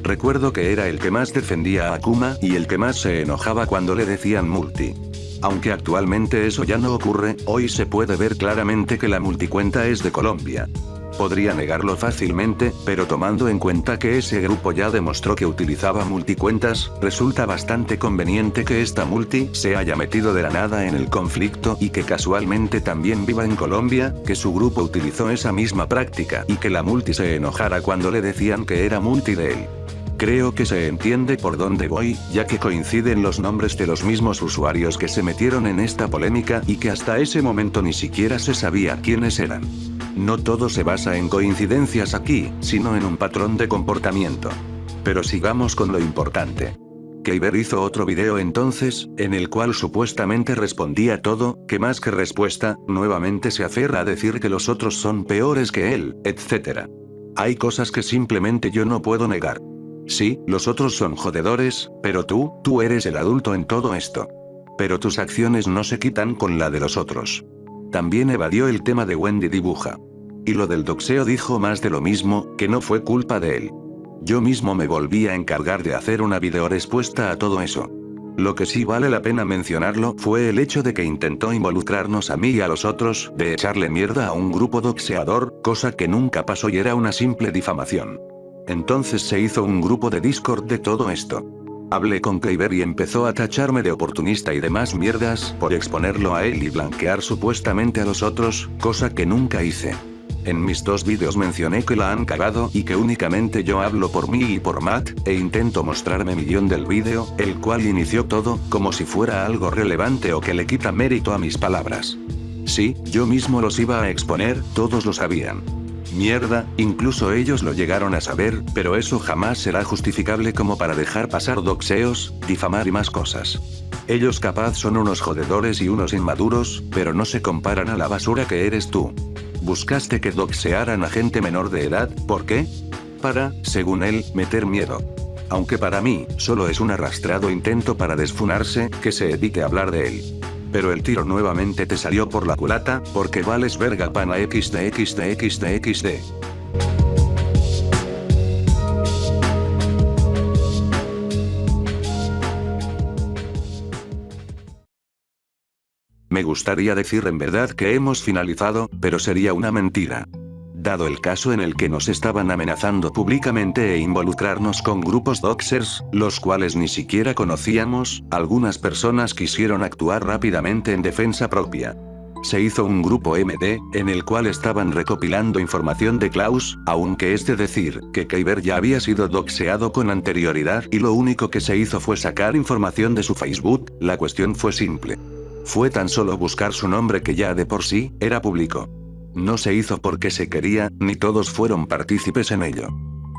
Recuerdo que era el que más defendía a Akuma y el que más se enojaba cuando le decían multi. Aunque actualmente eso ya no ocurre, hoy se puede ver claramente que la multicuenta es de Colombia. Podría negarlo fácilmente, pero tomando en cuenta que ese grupo ya demostró que utilizaba multicuentas, resulta bastante conveniente que esta multi se haya metido de la nada en el conflicto y que casualmente también viva en Colombia, que su grupo utilizó esa misma práctica y que la multi se enojara cuando le decían que era multi de él. Creo que se entiende por dónde voy, ya que coinciden los nombres de los mismos usuarios que se metieron en esta polémica y que hasta ese momento ni siquiera se sabía quiénes eran. No todo se basa en coincidencias aquí, sino en un patrón de comportamiento. Pero sigamos con lo importante. Kyber hizo otro video entonces, en el cual supuestamente respondía todo, que más que respuesta, nuevamente se aferra a decir que los otros son peores que él, etc. Hay cosas que simplemente yo no puedo negar. Sí, los otros son jodedores, pero tú eres el adulto en todo esto. Pero tus acciones no se quitan con la de los otros. También evadió el tema de Wendy Dibuja. Y lo del doxeo dijo más de lo mismo, que no fue culpa de él. Yo mismo me volví a encargar de hacer una videorespuesta a todo eso. Lo que sí vale la pena mencionarlo fue el hecho de que intentó involucrarnos a mí y a los otros, de echarle mierda a un grupo doxeador, cosa que nunca pasó y era una simple difamación. Entonces se hizo un grupo de Discord de todo esto. Hablé con Kyber y empezó a tacharme de oportunista y demás mierdas por exponerlo a él y blanquear supuestamente a los otros, cosa que nunca hice. En mis 2 vídeos mencioné que la han cagado y que únicamente yo hablo por mí y por Matt, e intento mostrarme mi guión del vídeo, el cual inició todo, como si fuera algo relevante o que le quita mérito a mis palabras. Sí, yo mismo los iba a exponer, todos lo sabían. Mierda, incluso ellos lo llegaron a saber, pero eso jamás será justificable como para dejar pasar doxeos, difamar y más cosas. Ellos capaz son unos jodedores y unos inmaduros, pero no se comparan a la basura que eres tú. Buscaste que doxearan a gente menor de edad, ¿por qué? Para, según él, meter miedo. Aunque para mí, solo es un arrastrado intento para desfunarse, que se evite hablar de él. Pero el tiro nuevamente te salió por la culata, porque vales verga pana xd. Me gustaría decir en verdad que hemos finalizado, pero sería una mentira. Dado el caso en el que nos estaban amenazando públicamente e involucrarnos con grupos doxers, los cuales ni siquiera conocíamos, algunas personas quisieron actuar rápidamente en defensa propia. Se hizo un grupo MD, en el cual estaban recopilando información de Klaus, aunque es de decir, que Kyber ya había sido doxeado con anterioridad y lo único que se hizo fue sacar información de su Facebook, la cuestión fue simple. Fue tan solo buscar su nombre que ya de por sí, era público. No se hizo porque se quería, ni todos fueron partícipes en ello.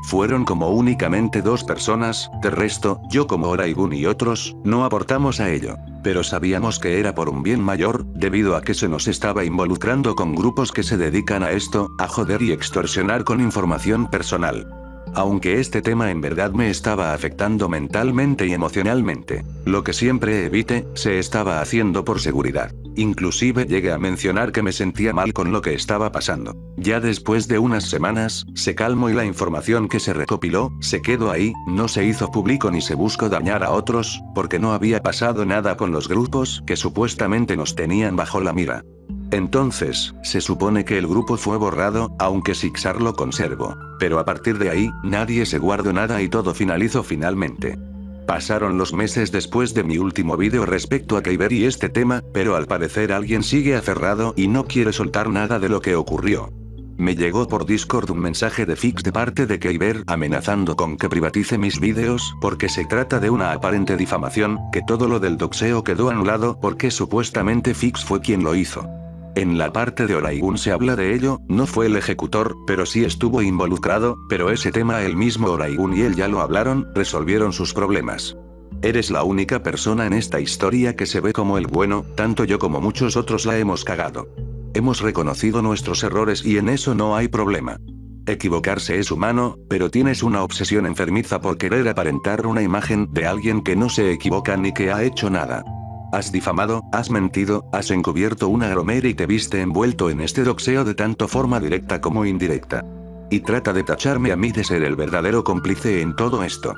Fueron como únicamente 2 personas, de resto, yo como Oraigun y otros, no aportamos a ello. Pero sabíamos que era por un bien mayor, debido a que se nos estaba involucrando con grupos que se dedican a esto, a joder y extorsionar con información personal. Aunque este tema en verdad me estaba afectando mentalmente y emocionalmente, lo que siempre evité, se estaba haciendo por seguridad. Inclusive llegué a mencionar que me sentía mal con lo que estaba pasando. Ya después de unas semanas, se calmó y la información que se recopiló, se quedó ahí, no se hizo público ni se buscó dañar a otros, porque no había pasado nada con los grupos que supuestamente nos tenían bajo la mira. Entonces, se supone que el grupo fue borrado, aunque Sixar lo conservó. Pero a partir de ahí, nadie se guardó nada y todo finalizó finalmente. Pasaron los meses después de mi último vídeo respecto a Kyber y este tema, pero al parecer alguien sigue aferrado y no quiere soltar nada de lo que ocurrió. Me llegó por Discord un mensaje de Fix de parte de Kyber amenazando con que privatice mis vídeos porque se trata de una aparente difamación, que todo lo del doxeo quedó anulado porque supuestamente Fix fue quien lo hizo. En la parte de Oraigun se habla de ello, no fue el ejecutor, pero sí estuvo involucrado, pero ese tema el mismo Oraigun y él ya lo hablaron, resolvieron sus problemas. Eres la única persona en esta historia que se ve como el bueno, tanto yo como muchos otros la hemos cagado. Hemos reconocido nuestros errores y en eso no hay problema. Equivocarse es humano, pero tienes una obsesión enfermiza por querer aparentar una imagen de alguien que no se equivoca ni que ha hecho nada. Has difamado, has mentido, has encubierto una gromera y te viste envuelto en este doxeo de tanto forma directa como indirecta. Y trata de tacharme a mí de ser el verdadero cómplice en todo esto.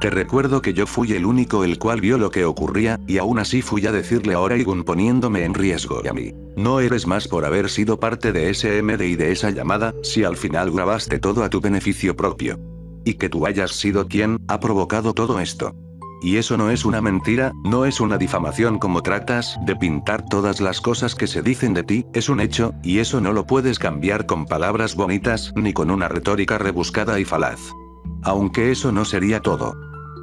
Te recuerdo que yo fui el único el cual vio lo que ocurría, y aún así fui a decirle a Oraigun poniéndome en riesgo y a mí. No eres más por haber sido parte de ese MD y de esa llamada, si al final grabaste todo a tu beneficio propio. Y que tú hayas sido quien ha provocado todo esto. Y eso no es una mentira, no es una difamación como tratas de pintar todas las cosas que se dicen de ti, es un hecho, y eso no lo puedes cambiar con palabras bonitas, ni con una retórica rebuscada y falaz. Aunque eso no sería todo.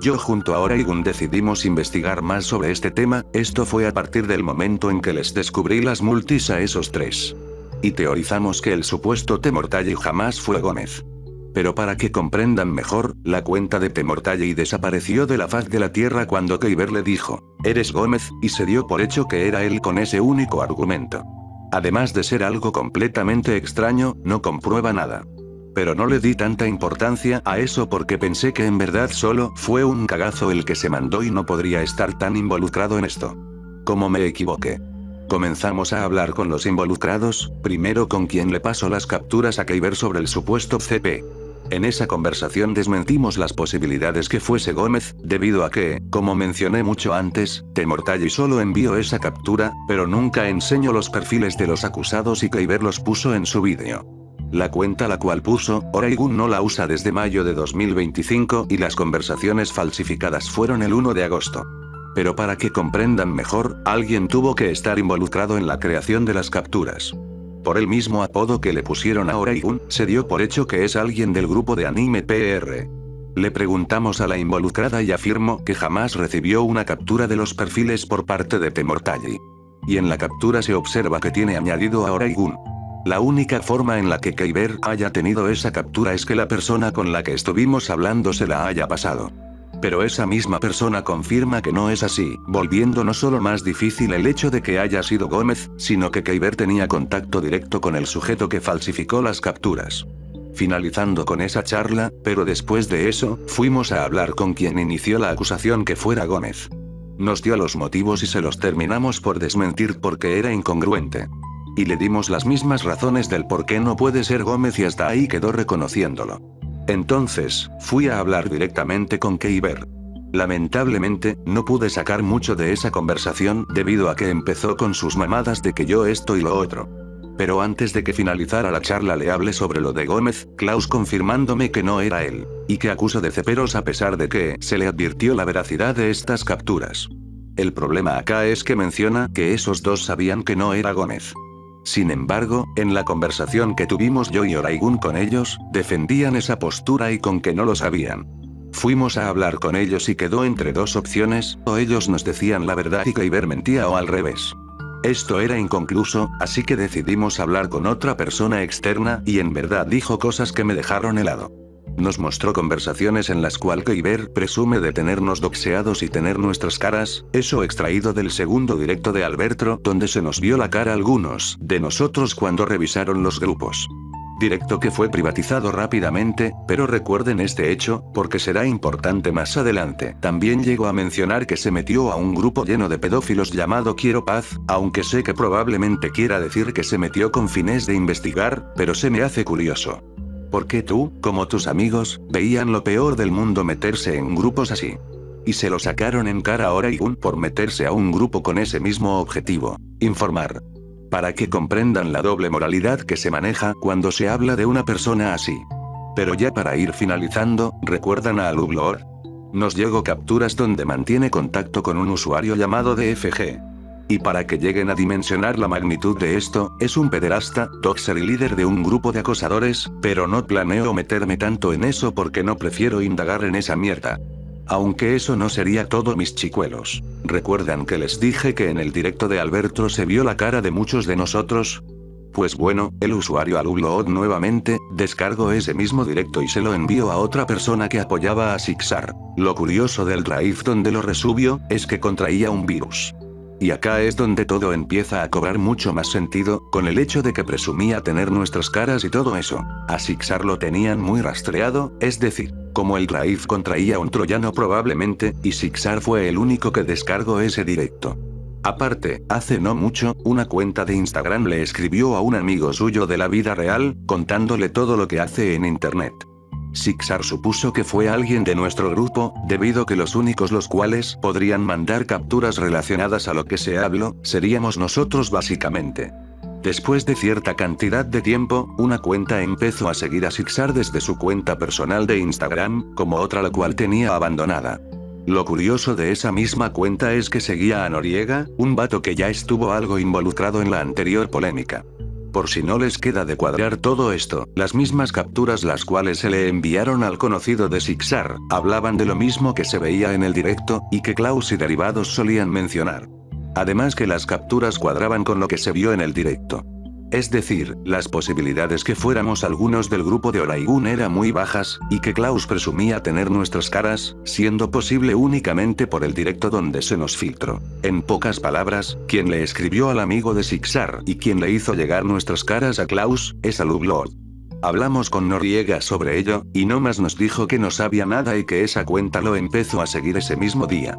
Yo junto a Oraigun decidimos investigar más sobre este tema, esto fue a partir del momento en que les descubrí las multis a esos tres. Y teorizamos que el supuesto Temortalle jamás fue Gómez. Pero para que comprendan mejor, la cuenta de Temortalle desapareció de la faz de la tierra cuando Kyber le dijo, eres Gómez, y se dio por hecho que era él con ese único argumento. Además de ser algo completamente extraño, no comprueba nada. Pero no le di tanta importancia a eso porque pensé que en verdad solo fue un cagazo el que se mandó y no podría estar tan involucrado en esto. Como me equivoqué. Comenzamos a hablar con los involucrados, primero con quien le pasó las capturas a Kyber sobre el supuesto CP. En esa conversación desmentimos las posibilidades que fuese Gómez, debido a que, como mencioné mucho antes, Temortalle solo envió esa captura, pero nunca enseñó los perfiles de los acusados y Kyber los puso en su vídeo. La cuenta la cual puso, Oraigun no la usa desde mayo de 2025 y las conversaciones falsificadas fueron el 1 de agosto. Pero para que comprendan mejor, alguien tuvo que estar involucrado en la creación de las capturas. Por el mismo apodo que le pusieron a Oraigun, se dio por hecho que es alguien del grupo de anime PR. Le preguntamos a la involucrada y afirmó que jamás recibió una captura de los perfiles por parte de Temortalle. Y en la captura se observa que tiene añadido a Oraigun. La única forma en la que Kyber haya tenido esa captura es que la persona con la que estuvimos hablando se la haya pasado. Pero esa misma persona confirma que no es así, volviendo no solo más difícil el hecho de que haya sido Gómez, sino que Kyber tenía contacto directo con el sujeto que falsificó las capturas. Finalizando con esa charla, pero después de eso, fuimos a hablar con quien inició la acusación que fuera Gómez. Nos dio los motivos y se los terminamos por desmentir porque era incongruente. Y le dimos las mismas razones del por qué no puede ser Gómez y hasta ahí quedó reconociéndolo. Entonces, fui a hablar directamente con Kyber. Lamentablemente, no pude sacar mucho de esa conversación debido a que empezó con sus mamadas de que yo esto y lo otro. Pero antes de que finalizara la charla le hablé sobre lo de Gómez, Klaus confirmándome que no era él, y que acuso de ceperos a pesar de que se le advirtió la veracidad de estas capturas. El problema acá es que menciona que esos dos sabían que no era Gómez. Sin embargo, en la conversación que tuvimos yo y Oraigun con ellos, defendían esa postura y con que no lo sabían. Fuimos a hablar con ellos y quedó entre dos opciones, o ellos nos decían la verdad y Kyber mentía o al revés. Esto era inconcluso, así que decidimos hablar con otra persona externa y en verdad dijo cosas que me dejaron helado. Nos mostró conversaciones en las cuales Kyber presume de tenernos doxeados y tener nuestras caras, eso extraído del segundo directo de Alberto, donde se nos vio la cara a algunos de nosotros cuando revisaron los grupos. Directo que fue privatizado rápidamente, pero recuerden este hecho, porque será importante más adelante. También llegó a mencionar que se metió a un grupo lleno de pedófilos llamado Quiero Paz, aunque sé que probablemente quiera decir que se metió con fines de investigar, pero se me hace curioso. ¿Por qué tú, como tus amigos, veían lo peor del mundo meterse en grupos así? Y se lo sacaron en cara a Oraigun por meterse a un grupo con ese mismo objetivo, informar. Para que comprendan la doble moralidad que se maneja cuando se habla de una persona así. Pero ya para ir finalizando, ¿recuerdan a Alublor? Nos llegó capturas donde mantiene contacto con un usuario llamado DFG. Y para que lleguen a dimensionar la magnitud de esto, es un pederasta, doxer y líder de un grupo de acosadores, pero no planeo meterme tanto en eso porque no prefiero indagar en esa mierda. Aunque eso no sería todo, mis chicuelos. ¿Recuerdan que les dije que en el directo de Alberto se vio la cara de muchos de nosotros? Pues bueno, el usuario Alublod nuevamente, descargó ese mismo directo y se lo envió a otra persona que apoyaba a Sixar. Lo curioso del drive donde lo resubió, es que contraía un virus. Y acá es donde todo empieza a cobrar mucho más sentido, con el hecho de que presumía tener nuestras caras y todo eso. A Sixar lo tenían muy rastreado, es decir, como el drive contraía un troyano probablemente, y Sixar fue el único que descargó ese directo. Aparte, hace no mucho, una cuenta de Instagram le escribió a un amigo suyo de la vida real, contándole todo lo que hace en internet. Sixar supuso que fue alguien de nuestro grupo, debido que los únicos los cuales podrían mandar capturas relacionadas a lo que se habló, seríamos nosotros básicamente. Después de cierta cantidad de tiempo, una cuenta empezó a seguir a Sixar desde su cuenta personal de Instagram, como otra la cual tenía abandonada. Lo curioso de esa misma cuenta es que seguía a Noriega, un vato que ya estuvo algo involucrado en la anterior polémica. Por si no les queda de cuadrar todo esto, las mismas capturas las cuales se le enviaron al conocido de Sixar, hablaban de lo mismo que se veía en el directo, y que Klaus y derivados solían mencionar. Además que las capturas cuadraban con lo que se vio en el directo. Es decir, las posibilidades que fuéramos algunos del grupo de Oraigun eran muy bajas, y que Klaus presumía tener nuestras caras, siendo posible únicamente por el directo donde se nos filtró. En pocas palabras, quien le escribió al amigo de Sixar y quien le hizo llegar nuestras caras a Klaus, es Alublord. Hablamos con Noriega sobre ello, y no más nos dijo que no sabía nada y que esa cuenta lo empezó a seguir ese mismo día.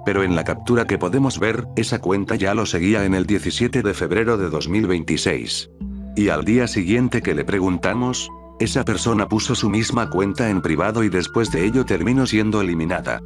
Pero en la captura que podemos ver, esa cuenta ya lo seguía en el 17 de febrero de 2026. Y al día siguiente que le preguntamos, esa persona puso su misma cuenta en privado y después de ello terminó siendo eliminada.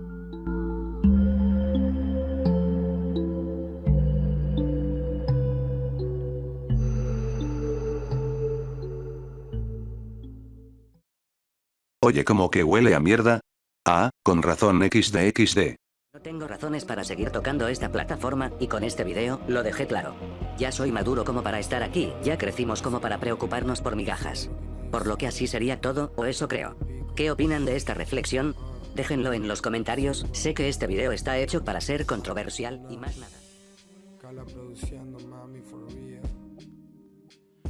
Oye, como que huele a mierda. Ah, con razón XD. No tengo razones para seguir tocando esta plataforma, y con este video, lo dejé claro. Ya soy maduro como para estar aquí, ya crecimos como para preocuparnos por migajas. Por lo que así sería todo, o eso creo. ¿Qué opinan de esta reflexión? Déjenlo en los comentarios, sé que este video está hecho para ser controversial, y más nada.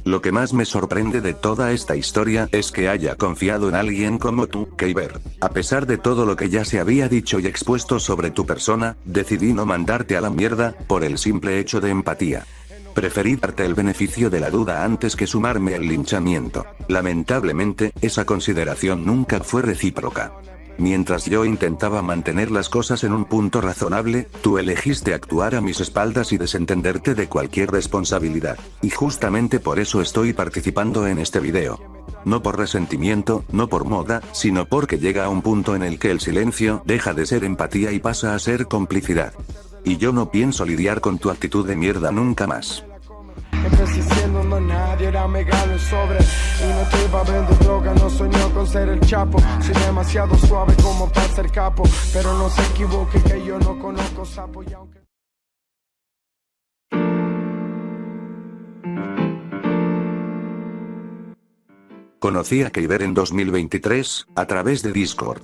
Lo que más me sorprende de toda esta historia es que haya confiado en alguien como tú, Kyber. A pesar de todo lo que ya se había dicho y expuesto sobre tu persona, decidí no mandarte a la mierda, por el simple hecho de empatía. Preferí darte el beneficio de la duda antes que sumarme al linchamiento. Lamentablemente, esa consideración nunca fue recíproca. Mientras yo intentaba mantener las cosas en un punto razonable, tú elegiste actuar a mis espaldas y desentenderte de cualquier responsabilidad. Y justamente por eso estoy participando en este video. No por resentimiento, no por moda, sino porque llega a un punto en el que el silencio deja de ser empatía y pasa a ser complicidad. Y yo no pienso lidiar con tu actitud de mierda nunca más. Empecé siendo no nadie, era megalo en sobre. Y no te iba vendo droga, no soñó con ser el chapo. Soy demasiado suave como para ser capo. Pero no se equivoque que yo no conozco sapo y aunque... Conocí a Kyber en 2023, a través de Discord.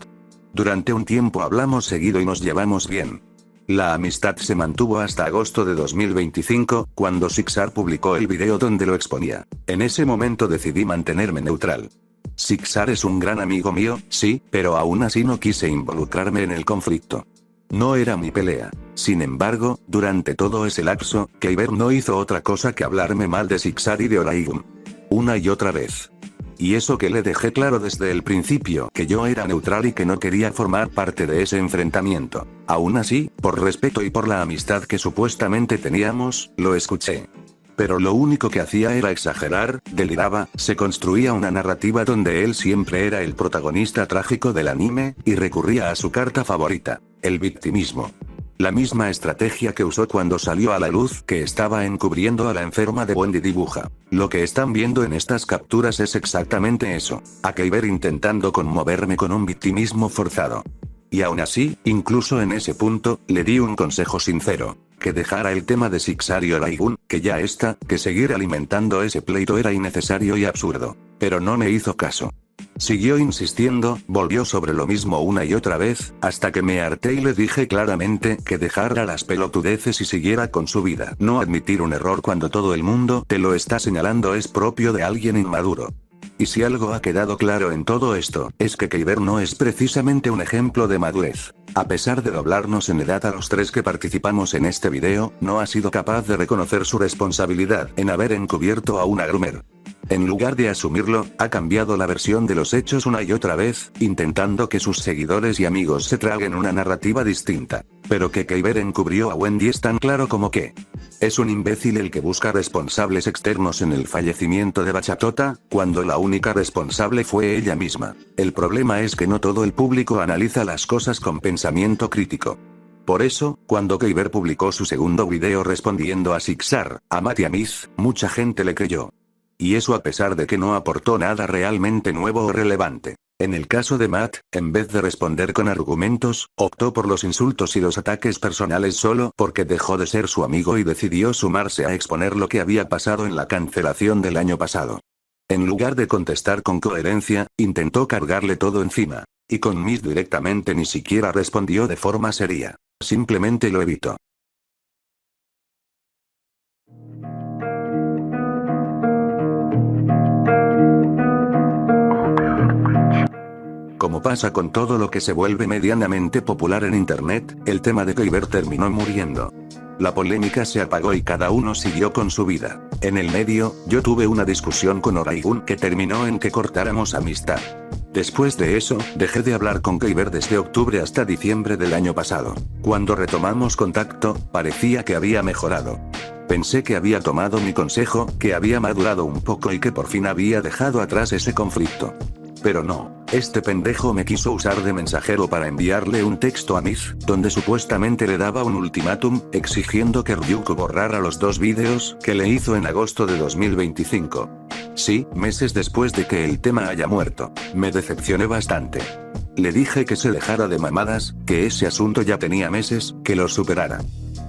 Durante un tiempo hablamos seguido y nos llevamos bien. La amistad se mantuvo hasta agosto de 2025, cuando Sixar publicó el video donde lo exponía. En ese momento decidí mantenerme neutral. Sixar es un gran amigo mío, sí, pero aún así no quise involucrarme en el conflicto. No era mi pelea. Sin embargo, durante todo ese lapso, Kyber no hizo otra cosa que hablarme mal de Sixar y de Oraigun. Una y otra vez. Y eso que le dejé claro desde el principio, que yo era neutral y que no quería formar parte de ese enfrentamiento. Aún así, por respeto y por la amistad que supuestamente teníamos, lo escuché. Pero lo único que hacía era exagerar, deliraba, se construía una narrativa donde él siempre era el protagonista trágico del anime, y recurría a su carta favorita, el victimismo. La misma estrategia que usó cuando salió a la luz que estaba encubriendo a la enferma de Wendy dibuja. Lo que están viendo en estas capturas es exactamente eso. A Kyber intentando conmoverme con un victimismo forzado. Y aún así, incluso en ese punto, le di un consejo sincero. Que dejara el tema de Sixar y Oraigun, que ya está, que seguir alimentando ese pleito era innecesario y absurdo. Pero no me hizo caso. Siguió insistiendo, volvió sobre lo mismo una y otra vez, hasta que me harté y le dije claramente que dejara las pelotudeces y siguiera con su vida. No admitir un error cuando todo el mundo te lo está señalando es propio de alguien inmaduro. Y si algo ha quedado claro en todo esto, es que Kyber no es precisamente un ejemplo de madurez. A pesar de doblarnos en edad a los tres que participamos en este video, no ha sido capaz de reconocer su responsabilidad en haber encubierto a una groomer. En lugar de asumirlo, ha cambiado la versión de los hechos una y otra vez, intentando que sus seguidores y amigos se traguen una narrativa distinta. Pero que Kyber encubrió a Wendy es tan claro como que es un imbécil el que busca responsables externos en el fallecimiento de Bachatota, cuando la única responsable fue ella misma. El problema es que no todo el público analiza las cosas con pensamiento crítico. Por eso, cuando Kyber publicó su segundo video respondiendo a Sixar, a Matt y a Miz, mucha gente le creyó. Y eso a pesar de que no aportó nada realmente nuevo o relevante. En el caso de Matt, en vez de responder con argumentos, optó por los insultos y los ataques personales solo porque dejó de ser su amigo y decidió sumarse a exponer lo que había pasado en la cancelación del año pasado. En lugar de contestar con coherencia, intentó cargarle todo encima. Y con Miz directamente ni siquiera respondió de forma seria. Simplemente lo evitó. Como pasa con todo lo que se vuelve medianamente popular en internet, el tema de Kyber terminó muriendo. La polémica se apagó y cada uno siguió con su vida. En el medio, yo tuve una discusión con Oraigun que terminó en que cortáramos amistad. Después de eso, dejé de hablar con Kyber desde octubre hasta diciembre del año pasado. Cuando retomamos contacto, parecía que había mejorado. Pensé que había tomado mi consejo, que había madurado un poco y que por fin había dejado atrás ese conflicto. Pero no, este pendejo me quiso usar de mensajero para enviarle un texto a Miz, donde supuestamente le daba un ultimátum, exigiendo que Ryuko borrara los 2 vídeos que le hizo en agosto de 2025. Sí, meses después de que el tema haya muerto. Me decepcioné bastante. Le dije que se dejara de mamadas, que ese asunto ya tenía meses, que lo superara.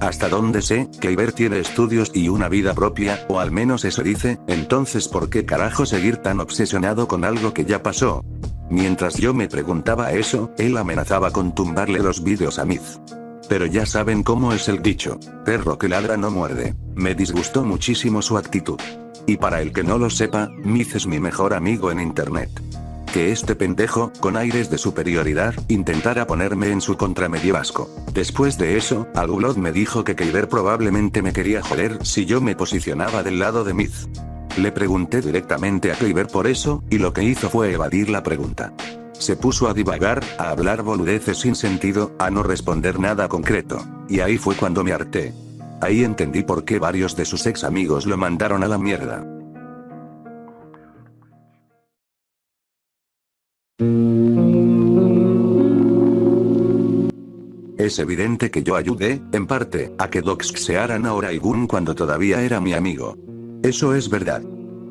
Hasta donde sé, Kyber tiene estudios y una vida propia, o al menos eso dice, entonces ¿por qué carajo seguir tan obsesionado con algo que ya pasó? Mientras yo me preguntaba eso, él amenazaba con tumbarle los vídeos a Miz. Pero ya saben cómo es el dicho, perro que ladra no muerde. Me disgustó muchísimo su actitud. Y para el que no lo sepa, Miz es mi mejor amigo en internet. Que este pendejo, con aires de superioridad, intentara ponerme en su contra me dio asco. Después de eso, Alulod me dijo que Kyber probablemente me quería joder si yo me posicionaba del lado de Miz. Le pregunté directamente a Kyber por eso, y lo que hizo fue evadir la pregunta. Se puso a divagar, a hablar boludeces sin sentido, a no responder nada concreto. Y ahí fue cuando me harté. Ahí entendí por qué varios de sus ex amigos lo mandaron a la mierda. Es evidente que yo ayudé, en parte, a que doxearan a Oraigun cuando todavía era mi amigo. Eso es verdad.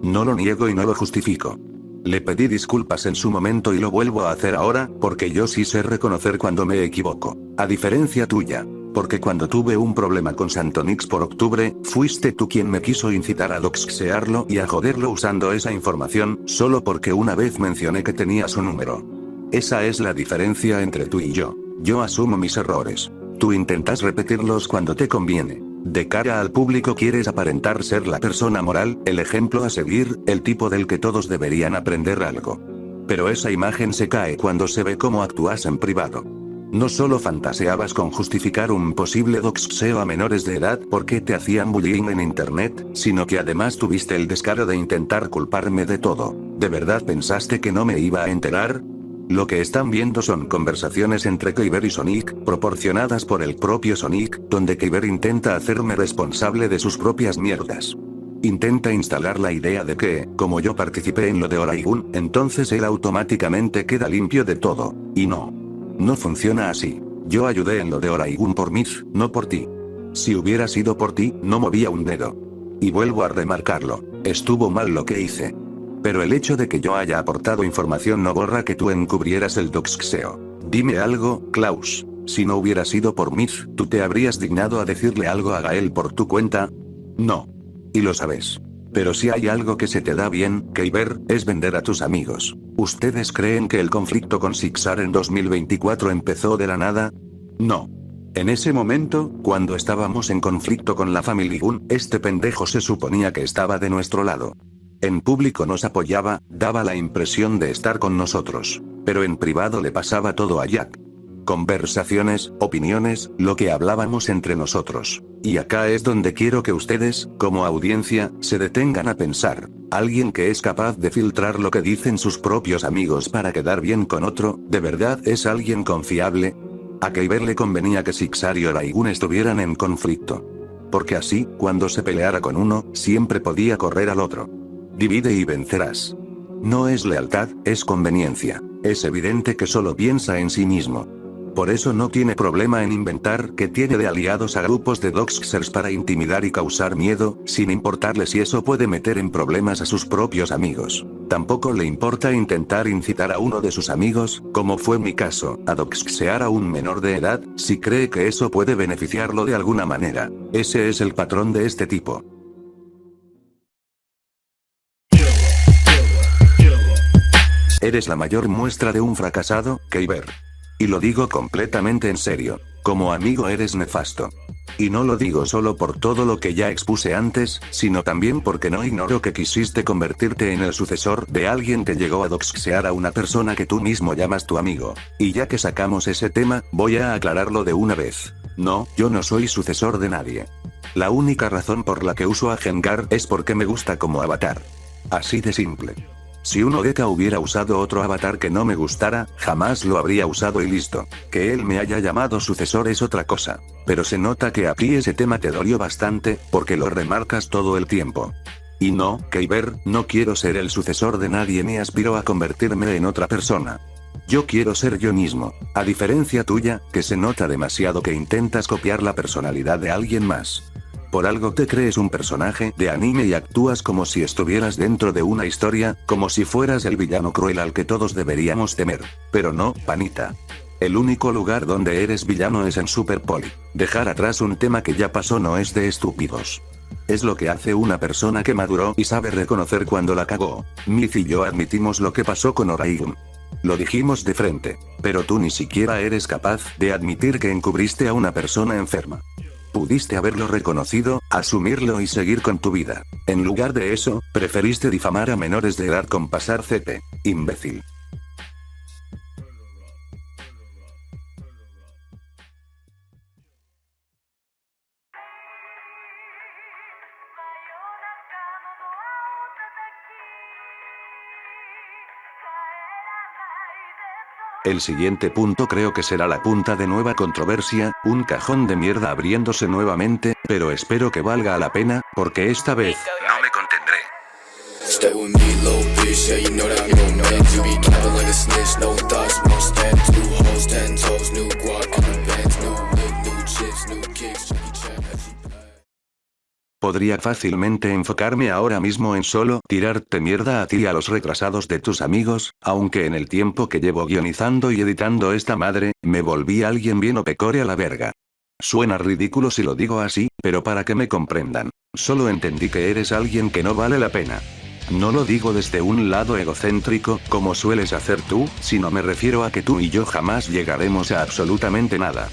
No lo niego y no lo justifico. Le pedí disculpas en su momento y lo vuelvo a hacer ahora, porque yo sí sé reconocer cuando me equivoco. A diferencia tuya. Porque cuando tuve un problema con Santonix por octubre, fuiste tú quien me quiso incitar a doxearlo y a joderlo usando esa información, solo porque una vez mencioné que tenía su número. Esa es la diferencia entre tú y yo. Yo asumo mis errores. Tú intentas repetirlos cuando te conviene. De cara al público quieres aparentar ser la persona moral, el ejemplo a seguir, el tipo del que todos deberían aprender algo. Pero esa imagen se cae cuando se ve cómo actúas en privado. No solo fantaseabas con justificar un posible doxeo a menores de edad porque te hacían bullying en internet, sino que además tuviste el descaro de intentar culparme de todo. ¿De verdad pensaste que no me iba a enterar? Lo que están viendo son conversaciones entre Kyber y Sonic, proporcionadas por el propio Sonic, donde Kyber intenta hacerme responsable de sus propias mierdas. Intenta instalar la idea de que, como yo participé en lo de Oraigun, entonces él automáticamente queda limpio de todo. Y no. No funciona así. Yo ayudé en lo de Oraigun por Miz, no por ti. Si hubiera sido por ti, no movía un dedo. Y vuelvo a remarcarlo, estuvo mal lo que hice. Pero el hecho de que yo haya aportado información no borra que tú encubrieras el doxeo. Dime algo, Klaus. Si no hubiera sido por Miz, ¿tú te habrías dignado a decirle algo a Gael por tu cuenta? No. Y lo sabes. Pero si hay algo que se te da bien, Kyber, es vender a tus amigos. ¿Ustedes creen que el conflicto con Sixar en 2024 empezó de la nada? No. En ese momento, cuando estábamos en conflicto con la Family Gun, este pendejo se suponía que estaba de nuestro lado. En público nos apoyaba, daba la impresión de estar con nosotros. Pero en privado le pasaba todo a Jack. Conversaciones, opiniones, lo que hablábamos entre nosotros. Y acá es donde quiero que ustedes, como audiencia, se detengan a pensar. Alguien que es capaz de filtrar lo que dicen sus propios amigos para quedar bien con otro, ¿de verdad es alguien confiable? A Kyber le convenía que Sixar y Oraigun estuvieran en conflicto. Porque así, cuando se peleara con uno, siempre podía correr al otro. Divide y vencerás. No es lealtad, es conveniencia. Es evidente que solo piensa en sí mismo. Por eso no tiene problema en inventar que tiene de aliados a grupos de doxxers para intimidar y causar miedo, sin importarle si eso puede meter en problemas a sus propios amigos. Tampoco le importa intentar incitar a uno de sus amigos, como fue mi caso, a doxxear a un menor de edad, si cree que eso puede beneficiarlo de alguna manera. Ese es el patrón de este tipo. Eres la mayor muestra de un fracasado, Kyber. Y lo digo completamente en serio. Como amigo eres nefasto. Y no lo digo solo por todo lo que ya expuse antes, sino también porque no ignoro que quisiste convertirte en el sucesor de alguien que llegó a doxxear a una persona que tú mismo llamas tu amigo. Y ya que sacamos ese tema, voy a aclararlo de una vez. No, yo no soy sucesor de nadie. La única razón por la que uso a Gengar es porque me gusta como avatar. Así de simple. Si uno Deka hubiera usado otro avatar que no me gustara, jamás lo habría usado y listo. Que él me haya llamado sucesor es otra cosa. Pero se nota que a ti ese tema te dolió bastante, porque lo remarcas todo el tiempo. Y no, Kyber, no quiero ser el sucesor de nadie ni aspiro a convertirme en otra persona. Yo quiero ser yo mismo, a diferencia tuya, que se nota demasiado que intentas copiar la personalidad de alguien más. Por algo te crees un personaje de anime y actúas como si estuvieras dentro de una historia, como si fueras el villano cruel al que todos deberíamos temer. Pero no, panita. El único lugar donde eres villano es en Super Poli. Dejar atrás un tema que ya pasó no es de estúpidos. Es lo que hace una persona que maduró y sabe reconocer cuando la cagó. Myth y yo admitimos lo que pasó con Oraigun. Lo dijimos de frente. Pero tú ni siquiera eres capaz de admitir que encubriste a una persona enferma. Pudiste haberlo reconocido, asumirlo y seguir con tu vida. En lugar de eso, preferiste difamar a menores de edad con pasar CT. Imbécil. El siguiente punto creo que será la punta de nueva controversia, un cajón de mierda abriéndose nuevamente, pero espero que valga la pena, porque esta vez no me contendré. Podría fácilmente enfocarme ahora mismo en solo tirarte mierda a ti y a los retrasados de tus amigos, aunque en el tiempo que llevo guionizando y editando esta madre, me volví alguien bien opecore a la verga. Suena ridículo si lo digo así, pero para que me comprendan. Solo entendí que eres alguien que no vale la pena. No lo digo desde un lado egocéntrico, como sueles hacer tú, sino me refiero a que tú y yo jamás llegaremos a absolutamente nada.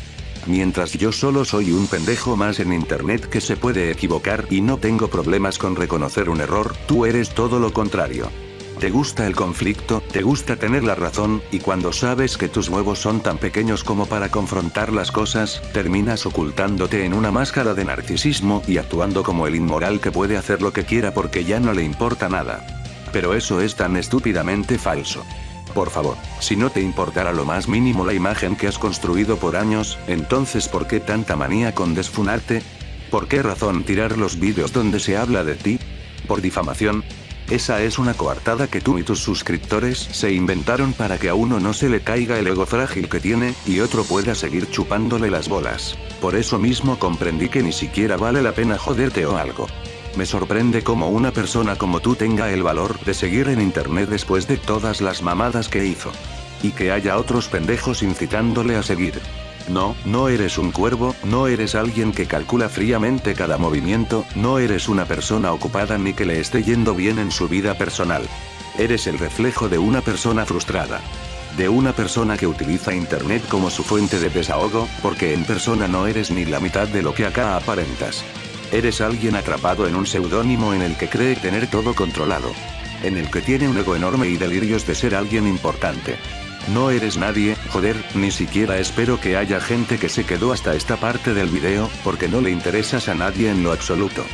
Mientras yo solo soy un pendejo más en internet que se puede equivocar y no tengo problemas con reconocer un error, tú eres todo lo contrario. Te gusta el conflicto, te gusta tener la razón, y cuando sabes que tus huevos son tan pequeños como para confrontar las cosas, terminas ocultándote en una máscara de narcisismo y actuando como el inmoral que puede hacer lo que quiera porque ya no le importa nada. Pero eso es tan estúpidamente falso. Por favor, si no te importara lo más mínimo la imagen que has construido por años, entonces ¿por qué tanta manía con desfunarte? ¿Por qué razón tirar los vídeos donde se habla de ti? ¿Por difamación? Esa es una coartada que tú y tus suscriptores se inventaron para que a uno no se le caiga el ego frágil que tiene, y otro pueda seguir chupándole las bolas. Por eso mismo comprendí que ni siquiera vale la pena joderte o algo. Me sorprende cómo una persona como tú tenga el valor de seguir en internet después de todas las mamadas que hizo. Y que haya otros pendejos incitándole a seguir. No, no eres un cuervo, no eres alguien que calcula fríamente cada movimiento, no eres una persona ocupada ni que le esté yendo bien en su vida personal. Eres el reflejo de una persona frustrada. De una persona que utiliza internet como su fuente de desahogo, porque en persona no eres ni la mitad de lo que acá aparentas. Eres alguien atrapado en un seudónimo en el que cree tener todo controlado. En el que tiene un ego enorme y delirios de ser alguien importante. No eres nadie, joder, ni siquiera espero que haya gente que se quedó hasta esta parte del video, porque no le interesas a nadie en lo absoluto.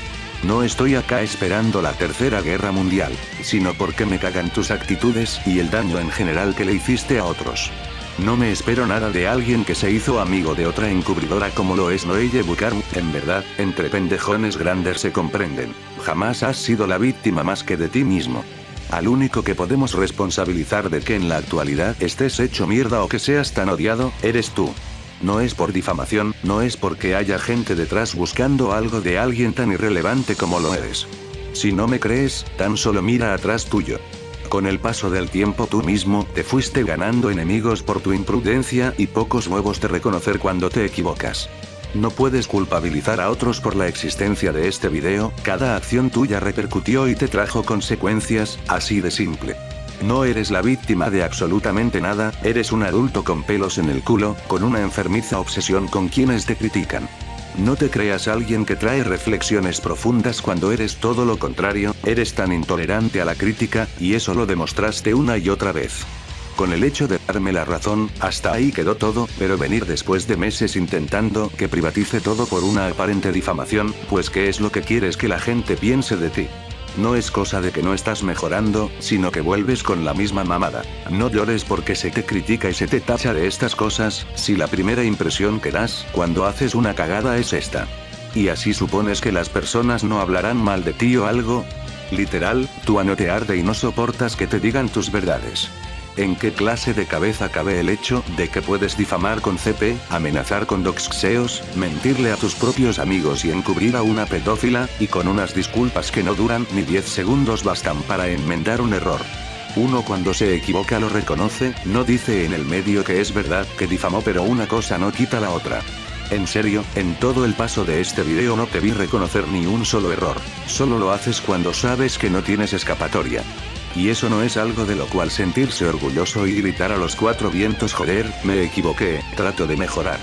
No estoy acá esperando la tercera guerra mundial, sino porque me cagan tus actitudes y el daño en general que le hiciste a otros. No me espero nada de alguien que se hizo amigo de otra encubridora como lo es Noelle Bucarm. En verdad, entre pendejones grandes se comprenden. Jamás has sido la víctima más que de ti mismo. Al único que podemos responsabilizar de que en la actualidad estés hecho mierda o que seas tan odiado, eres tú. No es por difamación, no es porque haya gente detrás buscando algo de alguien tan irrelevante como lo eres. Si no me crees, tan solo mira atrás tuyo. Con el paso del tiempo tú mismo te fuiste ganando enemigos por tu imprudencia y pocos huevos de reconocer cuando te equivocas. No puedes culpabilizar a otros por la existencia de este video, cada acción tuya repercutió y te trajo consecuencias, así de simple. No eres la víctima de absolutamente nada, eres un adulto con pelos en el culo, con una enfermiza obsesión con quienes te critican. No te creas alguien que trae reflexiones profundas cuando eres todo lo contrario, eres tan intolerante a la crítica, y eso lo demostraste una y otra vez. Con el hecho de darme la razón, hasta ahí quedó todo, pero venir después de meses intentando que privatice todo por una aparente difamación, pues ¿qué es lo que quieres que la gente piense de ti? No es cosa de que no estás mejorando, sino que vuelves con la misma mamada. No llores porque se te critica y se te tacha de estas cosas, si la primera impresión que das cuando haces una cagada es esta. ¿Y así supones que las personas no hablarán mal de ti o algo? Literal, tu ano te arde y no soportas que te digan tus verdades. ¿En qué clase de cabeza cabe el hecho de que puedes difamar con CP, amenazar con doxeos, mentirle a tus propios amigos y encubrir a una pedófila, y con unas disculpas que no duran ni 10 segundos bastan para enmendar un error? Uno cuando se equivoca lo reconoce, no dice en el medio que es verdad que difamó, pero una cosa no quita la otra. En serio, en todo el paso de este video no te vi reconocer ni un solo error. Solo lo haces cuando sabes que no tienes escapatoria. Y eso no es algo de lo cual sentirse orgulloso y gritar a los cuatro vientos: joder, me equivoqué, trato de mejorar.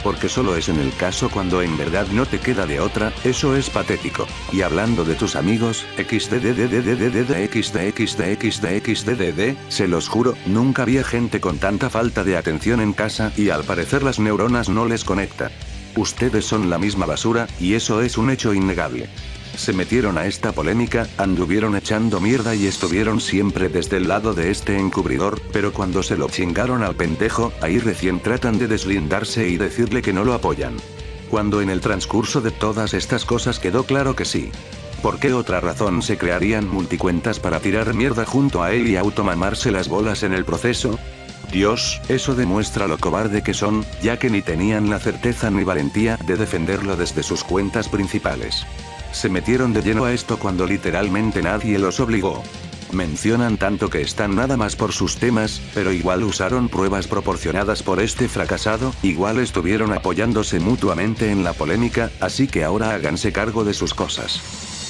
Porque solo es en el caso cuando en verdad no te queda de otra, eso es patético. Y hablando de tus amigos, XDDDDDDXDXDXDXDDD, se los juro, nunca vi gente con tanta falta de atención en casa y al parecer las neuronas no les conecta. Ustedes son la misma basura, y eso es un hecho innegable. Se metieron a esta polémica, anduvieron echando mierda y estuvieron siempre desde el lado de este encubridor, pero cuando se lo chingaron al pendejo, ahí recién tratan de deslindarse y decirle que no lo apoyan. Cuando en el transcurso de todas estas cosas quedó claro que sí. ¿Por qué otra razón se crearían multicuentas para tirar mierda junto a él y automamarse las bolas en el proceso? Dios, eso demuestra lo cobarde que son, ya que ni tenían la certeza ni valentía de defenderlo desde sus cuentas principales. Se metieron de lleno a esto cuando literalmente nadie los obligó. Mencionan tanto que están nada más por sus temas, pero igual usaron pruebas proporcionadas por este fracasado, igual estuvieron apoyándose mutuamente en la polémica, así que ahora háganse cargo de sus cosas.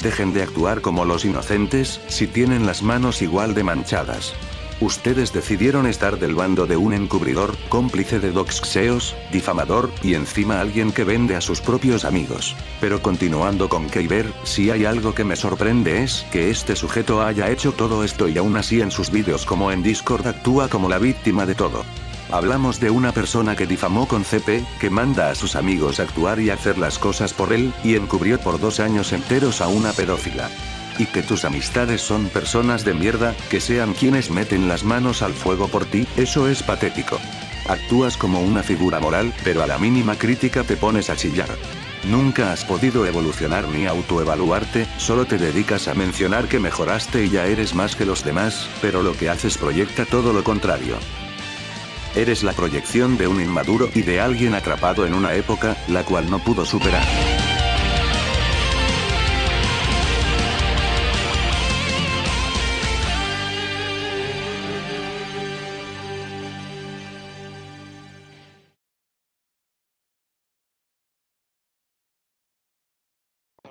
Dejen de actuar como los inocentes, si tienen las manos igual de manchadas. Ustedes decidieron estar del bando de un encubridor, cómplice de doxeos, difamador, y encima alguien que vende a sus propios amigos. Pero continuando con Keiber, si hay algo que me sorprende es que este sujeto haya hecho todo esto y aún así en sus vídeos como en Discord actúa como la víctima de todo. Hablamos de una persona que difamó con CP, que manda a sus amigos a actuar y hacer las cosas por él, y encubrió por 2 años enteros a una pedófila. Y que tus amistades son personas de mierda, que sean quienes meten las manos al fuego por ti, eso es patético. Actúas como una figura moral, pero a la mínima crítica te pones a chillar. Nunca has podido evolucionar ni autoevaluarte, solo te dedicas a mencionar que mejoraste y ya eres más que los demás, pero lo que haces proyecta todo lo contrario. Eres la proyección de un inmaduro y de alguien atrapado en una época, la cual no pudo superar.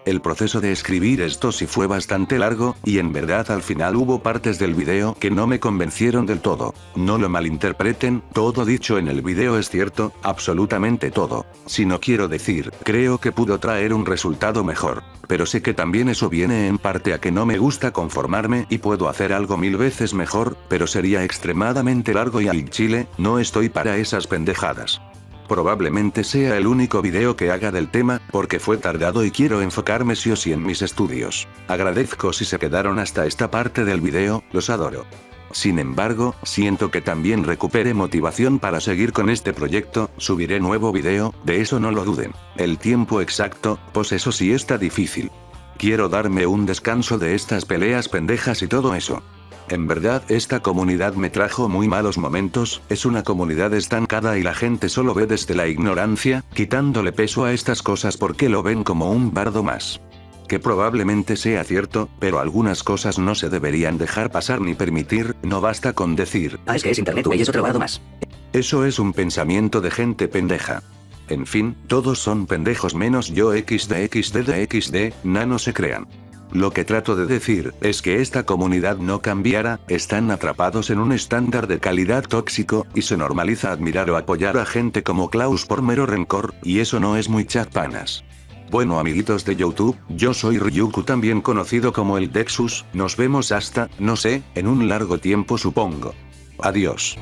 El proceso de escribir esto sí fue bastante largo, y en verdad al final hubo partes del video que no me convencieron del todo. No lo malinterpreten, todo dicho en el video es cierto, absolutamente todo. Si no quiero decir, creo que pudo traer un resultado mejor. Pero sé que también eso viene en parte a que no me gusta conformarme y puedo hacer algo 1000 veces mejor, pero sería extremadamente largo y al chile, no estoy para esas pendejadas. Probablemente sea el único video que haga del tema, porque fue tardado y quiero enfocarme sí o sí en mis estudios. Agradezco si se quedaron hasta esta parte del video, los adoro. Sin embargo, siento que también recupere motivación para seguir con este proyecto, subiré nuevo video, de eso no lo duden. El tiempo exacto, pues eso sí está difícil. Quiero darme un descanso de estas peleas pendejas y todo eso. En verdad esta comunidad me trajo muy malos momentos, es una comunidad estancada y la gente solo ve desde la ignorancia, quitándole peso a estas cosas porque lo ven como un bardo más. Que probablemente sea cierto, pero algunas cosas no se deberían dejar pasar ni permitir, no basta con decir, es que es internet, güey, es otro bardo más. Eso es un pensamiento de gente pendeja. En fin, todos son pendejos menos yo XD, no se crean. Lo que trato de decir es que esta comunidad no cambiará, están atrapados en un estándar de calidad tóxico, y se normaliza admirar o apoyar a gente como Klaus por mero rencor, y eso no es muy chat panas. Bueno amiguitos de YouTube, yo soy Ryuku también conocido como el Dexus, nos vemos hasta, no sé, en un largo tiempo supongo. Adiós.